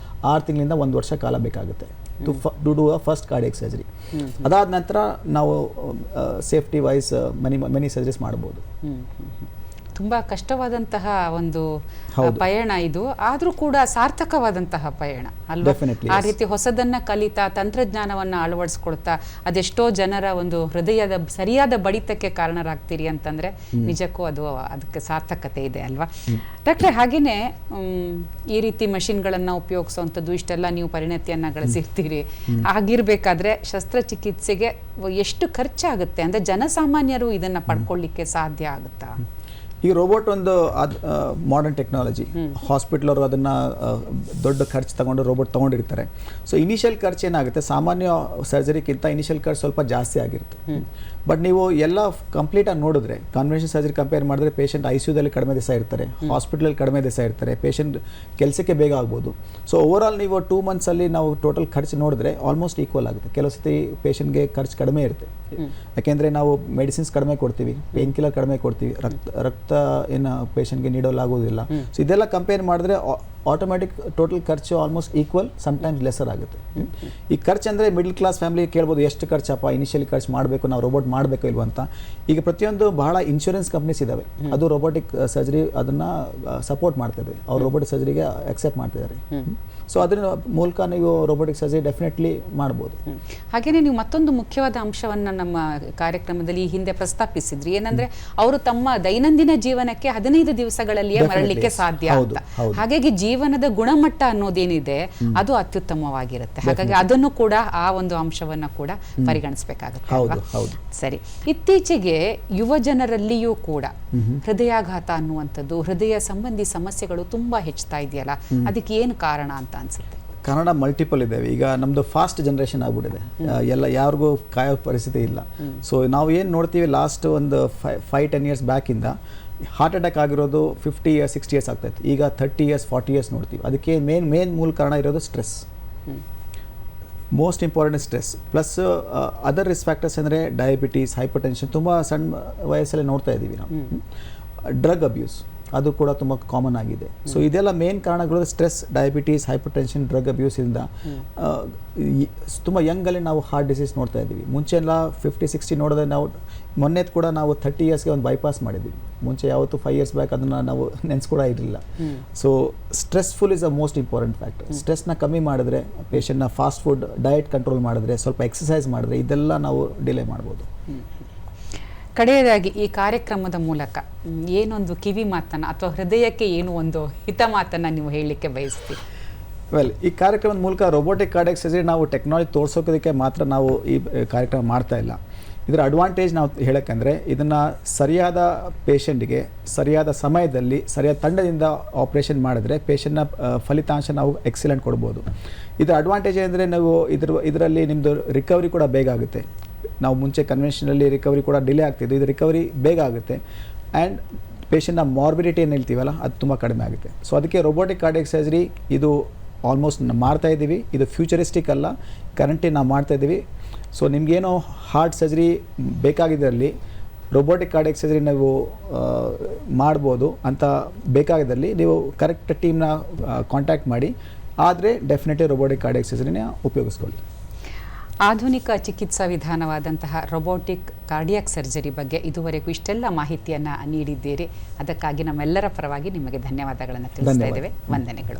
6 ತಿಂಗಳಿಂದ 1 ವರ್ಷ ಕಾಲ ಬೇಕಾಗುತ್ತೆ to do a first cardiac surgery. ಅದಾದ ನಂತರ ನಾವು ಸೇಫ್ಟಿ ವೈಸ್ ಮೆನಿ ಸರ್ಜರೀಸ್ ಮಾಡ್ಬೋದು. ತುಂಬ ಕಷ್ಟವಾದಂತಹ ಒಂದು ಪಯಣ ಇದು, ಆದರೂ ಕೂಡ ಸಾರ್ಥಕವಾದಂತಹ ಪಯಣ ಅಲ್ವಾ? ಆ ರೀತಿ ಹೊಸದನ್ನ ಕಲಿತಾ ತಂತ್ರಜ್ಞಾನವನ್ನ ಅಳವಡಿಸ್ಕೊಳ್ತಾ ಅದೆಷ್ಟೋ ಜನರ ಒಂದು ಹೃದಯದ ಸರಿಯಾದ ಬಡಿತಕ್ಕೆ ಕಾರಣರಾಗ್ತೀರಿ ಅಂತಂದ್ರೆ ನಿಜಕ್ಕೂ ಅದಕ್ಕೆ ಸಾರ್ಥಕತೆ ಇದೆ ಅಲ್ವಾ ಡಾಕ್ಟ್ರೆ? ಹಾಗೇನೆ ಈ ರೀತಿ ಮಷಿನ್ಗಳನ್ನ ಉಪಯೋಗಿಸುವಂಥದ್ದು ಇಷ್ಟೆಲ್ಲ ನೀವು ಪರಿಣತಿಯನ್ನ ಗಳಿಸಿರ್ತೀರಿ. ಆಗಿರ್ಬೇಕಾದ್ರೆ ಶಸ್ತ್ರಚಿಕಿತ್ಸೆಗೆ ಎಷ್ಟು ಖರ್ಚಾಗುತ್ತೆ, ಅಂದ್ರೆ ಜನಸಾಮಾನ್ಯರು ಇದನ್ನ ಪಡ್ಕೊಳ್ಳಿಕ್ಕೆ ಸಾಧ್ಯ ಆಗುತ್ತಾ? ಈ ರೋಬೋಟ್ ಒಂದು ಮಾಡರ್ನ್ ಟೆಕ್ನಾಲಜಿ. ಹಾಸ್ಪಿಟಲ್ ಅವರು ಅದನ್ನು ದೊಡ್ಡ ಖರ್ಚು ತಗೊಂಡು ರೋಬೋಟ್ ತೊಗೊಂಡಿರ್ತಾರೆ. ಸೊ ಇನಿಷಿಯಲ್ ಖರ್ಚು ಏನಾಗುತ್ತೆ, ಸಾಮಾನ್ಯ ಸರ್ಜರಿಗಿಂತ ಇನಿಷಿಯಲ್ ಖರ್ಚು ಸ್ವಲ್ಪ ಜಾಸ್ತಿ ಆಗಿರುತ್ತೆ. ಬಟ್ ನೀವು ಎಲ್ಲ ಕಂಪ್ಲೀಟಾಗಿ ನೋಡಿದ್ರೆ ಕನ್ವೆನ್ಷನ್ ಸರ್ಜರಿ ಕಂಪೇರ್ ಮಾಡಿದ್ರೆ ಪೇಷಂಟ್ ICUದಲ್ಲಿ ಕಡಿಮೆ ದಿವಸ ಇರ್ತಾರೆ, ಹಾಸ್ಪಿಟಲಲ್ಲಿ ಕಡಿಮೆ ದಿವಸ ಇರ್ತಾರೆ, ಪೇಷಂಟ್ ಕೆಲಸಕ್ಕೆ ಬೇಗ ಆಗ್ಬೋದು. ಸೊ ಓವರಾಲ್ ನೀವು 2 monthsಲ್ಲಿ ನಾವು ಟೋಟಲ್ ಖರ್ಚು ನೋಡಿದ್ರೆ ಆಲ್ಮೋಸ್ಟ್ ಈಕ್ವಲ್ ಆಗುತ್ತೆ. ಕೆಲವು ಸತಿ ಪೇಷಂಟ್ಗೆ ಖರ್ಚು ಕಡಿಮೆ ಇರುತ್ತೆ, ಯಾಕೆಂದರೆ ನಾವು ಮೆಡಿಸಿನ್ಸ್ ಕಡಿಮೆ ಕೊಡ್ತೀವಿ, ಪೇನ್ ಕಿಲ್ಲರ್ ಕಡಿಮೆ ಕೊಡ್ತೀವಿ, ರಕ್ತ ಏನು ಪೇಷಂಟ್ಗೆ ನೀಡಲಾಗುವುದಿಲ್ಲ. ಸೊ ಇದೆಲ್ಲ ಕಂಪೇರ್ ಮಾಡಿದ್ರೆ ಆಟೋಮ್ಯಾಟಿಕ್ ಟೋಟಲ್ ಖರ್ಚು ಆಲ್ಮೋಸ್ಟ್ ಈಕ್ವಲ್, ಸಮ್ಟೈಮ್ಸ್ ಲೆಸರ್ ಆಗುತ್ತೆ. ಈ ಖರ್ಚು ಅಂದರೆ ಮಿಡಲ್ ಕ್ಲಾಸ್ ಫ್ಯಾಮಿಲಿ ಕೇಳ್ಬೋದು, ಎಷ್ಟು ಖರ್ಚಪ್ಪ ಇನಿಷಿಯಲಿ ಖರ್ಚು ಮಾಡಬೇಕು, ನಾವು ರೋಬೋಟ್ ಮಾಡಬೇಕು ಇಲ್ವ ಅಂತ. ಈಗ ಪ್ರತಿಯೊಂದು ಬಹಳ ಇನ್ಶೂರೆನ್ಸ್ ಕಂಪ್ನೀಸ್ ಇದ್ದಾವೆ, ಅದು ರೋಬೋಟಿಕ್ ಸರ್ಜರಿ ಅದನ್ನು ಸಪೋರ್ಟ್ ಮಾಡ್ತಿದೆ, ಅವ್ರು ರೋಬೋಟಿಕ್ ಸರ್ಜರಿಗೆ ಅಕ್ಸೆಪ್ಟ್ ಮಾಡ್ತಿದ್ದಾರೆ. ಸೊ ಅದರ ಮೂಲಕ ನೀವು ರೋಬೋಟಿಕ್ ಸರ್ಜರಿ ಡೆಫಿನೆಟ್ಲಿ ಮಾಡ್ಬೋದು. ಹಾಗೆಯೇ ನೀವು ಮತ್ತೊಂದು ಮುಖ್ಯವಾದ ಅಂಶವನ್ನು ನಮ್ಮ ಕಾರ್ಯಕ್ರಮದಲ್ಲಿ ಈ ಹಿಂದೆ ಪ್ರಸ್ತಾಪಿಸಿದ್ರಿ, ಏನಂದ್ರೆ ಅವರು ತಮ್ಮ ದೈನಂದಿನ ಜೀವನಕ್ಕೆ 15 ದಿವಸಗಳಲ್ಲಿಯೇ ಮರಳಲಿಕ್ಕೆ ಸಾಧ್ಯ ಅಂತ. ಹಾಗಾಗಿ ಜೀವನದ ಗುಣಮಟ್ಟ ಅನ್ನೋದೇನಿದೆ ಅದು ಅತ್ಯುತ್ತಮವಾಗಿರುತ್ತೆ. ಹಾಗಾಗಿ ಅದನ್ನು ಕೂಡ ಆ ಒಂದು ಅಂಶವನ್ನ ಕೂಡ ಪರಿಗಣಿಸಬೇಕಾಗುತ್ತೆ. ಸರಿ, ಇತ್ತೀಚೆಗೆ ಯುವ ಜನರಲ್ಲಿಯೂ ಕೂಡ ಹೃದಯಾಘಾತ ಅನ್ನುವಂಥದ್ದು, ಹೃದಯ ಸಂಬಂಧಿ ಸಮಸ್ಯೆಗಳು ತುಂಬಾ ಹೆಚ್ಚುತ್ತಾ ಇದೆಯಲ್ಲ, ಅದಕ್ಕೆ ಏನು ಕಾರಣ ಅಂತ ಅನ್ಸುತ್ತೆ? ಕಾರಣ ಮಲ್ಟಿಪಲ್ ಇದ್ದಾವೆ. ಈಗ ನಮ್ಮದು ಫಾಸ್ಟ್ ಜನ್ರೇಷನ್ ಆಗ್ಬಿಟ್ಟಿದೆ, ಎಲ್ಲ ಯಾರಿಗೂ ಕಾಯೋ ಪರಿಸ್ಥಿತಿ ಇಲ್ಲ. ಸೊ ನಾವು ಏನು ನೋಡ್ತೀವಿ, ಲಾಸ್ಟ್ ಒಂದು 5-10 years ಬ್ಯಾಕಿಂದ ಹಾರ್ಟ್ ಅಟ್ಯಾಕ್ ಆಗಿರೋದು 50 years 60 years ಆಗ್ತಾಯಿತ್ತು. ಈಗ 30 years 40 years ನೋಡ್ತೀವಿ. ಅದಕ್ಕೆ ಮೇನ್ ಮೂಲ ಕಾರಣ ಇರೋದು stress. Most important stress plus other risk factors ಅಂದರೆ ಡಯಾಬಿಟೀಸ್, ಹೈಪರ್ ಟೆನ್ಷನ್ ತುಂಬ ಸಣ್ಣ ವಯಸ್ಸಲ್ಲಿ ನೋಡ್ತಾ ಇದ್ದೀವಿ ನಾವು. ಡ್ರಗ್ ಅಬ್ಯೂಸ್ ಅದು ಕೂಡ ತುಂಬ ಕಾಮನ್ ಆಗಿದೆ. ಸೊ ಇದೆಲ್ಲ ಮೇನ್ ಕಾರಣಗಳು stress, diabetes, hypertension, drug ಅಬ್ಯೂಸಿಂದ ತುಂಬ ಯಂಗಲ್ಲಿ ನಾವು ಹಾರ್ಟ್ ಡಿಸೀಸ್ ನೋಡ್ತಾ ಇದ್ದೀವಿ. ಮುಂಚೆ ಎಲ್ಲ 50-60 ನೋಡಿದ್ರೆ ನಾವು ಮೊನ್ನೆ ಕೂಡ ನಾವು 30 yearsಗೆ ಒಂದು ಬೈಪಾಸ್ ಮಾಡಿದ್ವಿ. ಮುಂಚೆ ಯಾವತ್ತು 5 years ಬ್ಯಾಕ್ ಅದನ್ನು ನಾವು ನೆನ್ಸ್ ಕೂಡ ಇರಲಿಲ್ಲ. So stressful is a most important factor. ಸ್ಟ್ರೆಸ್ನ ಕಮ್ಮಿ ಮಾಡಿದ್ರೆ, ಪೇಷಂಟ್ನ ಫಾಸ್ಟ್ ಫುಡ್ ಡಯಟ್ ಕಂಟ್ರೋಲ್ ಮಾಡಿದ್ರೆ, ಸ್ವಲ್ಪ ಎಕ್ಸಸೈಸ್ ಮಾಡಿದ್ರೆ ಇದೆಲ್ಲ ನಾವು ಡಿಲೇ ಮಾಡ್ಬೋದು. ಕಡೆಯದಾಗಿ ಈ ಕಾರ್ಯಕ್ರಮದ ಮೂಲಕ ಏನೊಂದು ಕಿವಿ ಮಾತನ್ನ ಅಥವಾ ಹೃದಯಕ್ಕೆ ಏನು ಒಂದು ಹಿತ ಮಾತನ್ನ ನೀವು ಹೇಳಲಿಕ್ಕೆ ಬಯಸ್ತೀವಿ? ವೆಲ್, ಈ ಕಾರ್ಯಕ್ರಮದ ಮೂಲಕ ರೋಬೋಟಿಕ್ ಕಾರ್ಡಿಯಾಕ್ ಸರ್ಜರಿ ನಾವು ಟೆಕ್ನಾಲಜಿ ತೋರಿಸೋದಕ್ಕೆ ಮಾತ್ರ ನಾವು ಈ ಕಾರ್ಯಕ್ರಮ ಮಾಡ್ತಾ ಇಲ್ಲ. ಇದರ ಅಡ್ವಾಂಟೇಜ್ ನಾವು ಹೇಳೋಕ್ಕಂದರೆ ಇದನ್ನು ಸರಿಯಾದ ಪೇಷಂಟ್ಗೆ ಸರಿಯಾದ ಸಮಯದಲ್ಲಿ ಸರಿಯಾದ ತಂಡದಿಂದ ಆಪ್ರೇಷನ್ ಮಾಡಿದ್ರೆ ಪೇಷಂಟ್ನ ಫಲಿತಾಂಶ ನಾವು ಎಕ್ಸಲೆಂಟ್ ಕೊಡ್ಬೋದು. ಇದರ ಅಡ್ವಾಂಟೇಜ್ ಏನಂದರೆ ನಾವು ಇದರಲ್ಲಿ ನಿಮ್ಮದು ರಿಕವರಿ ಕೂಡ ಬೇಗ ಆಗುತ್ತೆ. ನಾವು ಮುಂಚೆ ಕನ್ವೆನ್ಷನಲ್ಲಿ ರಿಕವರಿ ಕೂಡ ಡಿಲೇ ಆಗ್ತಿದ್ದು, ಇದು ರಿಕವರಿ ಬೇಗ ಆಗುತ್ತೆ. ಆ್ಯಂಡ್ ಪೇಷಂಟ್ನ ಮಾರ್ಬಿಡಿಟಿ ಏನು ಹೇಳ್ತೀವಲ್ಲ ಅದು ತುಂಬ ಕಡಿಮೆ ಆಗುತ್ತೆ. ಸೊ ಅದಕ್ಕೆ ರೋಬೋಟಿಕ್ ಕಾರ್ಡಿಯಾಕ್ ಸರ್ಜರಿ ಇದು ಆಲ್ಮೋಸ್ಟ್ ಮಾಡ್ತಾ ಇದ್ದೀವಿ. ಇದು ಫ್ಯೂಚರಿಸ್ಟಿಕ್ ಅಲ್ಲ, ಕರೆಂಟ್ಲಿ ನಾವು ಮಾಡ್ತಾ ಇದ್ದೀವಿ. ಸೊ ನಿಮಗೇನೋ ಹಾರ್ಟ್ ಸರ್ಜರಿ ಬೇಕಾಗಿದ್ದಲ್ಲಿ ರೋಬೋಟಿಕ್ ಕಾರ್ಡಿಯಾಕ್ ಸರ್ಜರಿ ನೀವು ಮಾಡ್ಬೋದು ಅಂತ ಬೇಕಾಗಿದ್ದಲ್ಲಿ ನೀವು ಕರೆಕ್ಟ್ ಟೀಮ್ನ ಕಾಂಟ್ಯಾಕ್ಟ್ ಮಾಡಿ, ಆದರೆ ಡೆಫಿನೆಟ್ಲಿ ರೋಬೋಟಿಕ್ ಕಾರ್ಡಿಯಾಕ್ ಸರ್ಜರಿನ ಉಪಯೋಗಿಸ್ಕೊಳ್ಳಿ. ಆಧುನಿಕ ಚಿಕಿತ್ಸಾ ವಿಧಾನವಾದಂತಹ ರೊಬೋಟಿಕ್ ಕಾರ್ಡಿಯಾಕ್ ಸರ್ಜರಿ ಬಗ್ಗೆ ಇದುವರೆಗೂ ಇಷ್ಟೆಲ್ಲ ಮಾಹಿತಿಯನ್ನು ನೀಡಿದ್ದೀರಿ. ಅದಕ್ಕಾಗಿ ನಮ್ಮೆಲ್ಲರ ಪರವಾಗಿ ನಿಮಗೆ ಧನ್ಯವಾದಗಳನ್ನು ತಿಳಿಸ್ತಾ ಇದ್ದೇವೆ. ವಂದನೆಗಳು.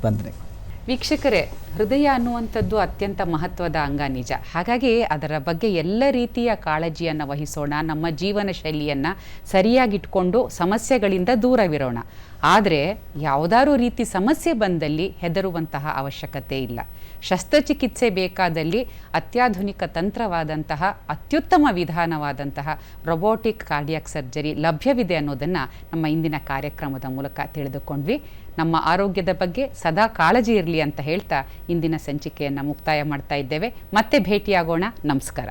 ವೀಕ್ಷಕರೇ, ಹೃದಯ ಅನ್ನುವಂಥದ್ದು ಅತ್ಯಂತ ಮಹತ್ವದ ಅಂಗ, ನಿಜ. ಹಾಗಾಗಿ ಅದರ ಬಗ್ಗೆ ಎಲ್ಲ ರೀತಿಯ ಕಾಳಜಿಯನ್ನು ವಹಿಸೋಣ, ನಮ್ಮ ಜೀವನ ಶೈಲಿಯನ್ನು ಸರಿಯಾಗಿಟ್ಕೊಂಡು ಸಮಸ್ಯೆಗಳಿಂದ ದೂರವಿರೋಣ. ಆದರೆ ಯಾವುದಾದ್ರೂ ರೀತಿ ಸಮಸ್ಯೆ ಬಂದಲ್ಲಿ ಹೆದರುವಂತಹ ಅವಶ್ಯಕತೆ ಇಲ್ಲ. ಶಸ್ತ್ರಚಿಕಿತ್ಸೆ ಬೇಕಾದಲ್ಲಿ ಅತ್ಯಾಧುನಿಕ ತಂತ್ರವಾದಂತಹ ಅತ್ಯುತ್ತಮ ವಿಧಾನವಾದಂತಹ ರೊಬೋಟಿಕ್ ಕಾರ್ಡಿಯಾಕ್ ಸರ್ಜರಿ ಲಭ್ಯವಿದೆ ಅನ್ನೋದನ್ನು ನಮ್ಮ ಇಂದಿನ ಕಾರ್ಯಕ್ರಮದ ಮೂಲಕ ತಿಳಿದುಕೊಂಡ್ವಿ. ನಮ್ಮ ಆರೋಗ್ಯದ ಬಗ್ಗೆ ಸದಾ ಕಾಳಜಿ ಇರಲಿ ಅಂತ ಹೇಳ್ತಾ ಇಂದಿನ ಸಂಚಿಕೆಯನ್ನು ಮುಕ್ತಾಯ ಮಾಡ್ತಾ ಇದ್ದೇವೆ. ಮತ್ತೆ ಭೇಟಿಯಾಗೋಣ. ನಮಸ್ಕಾರ.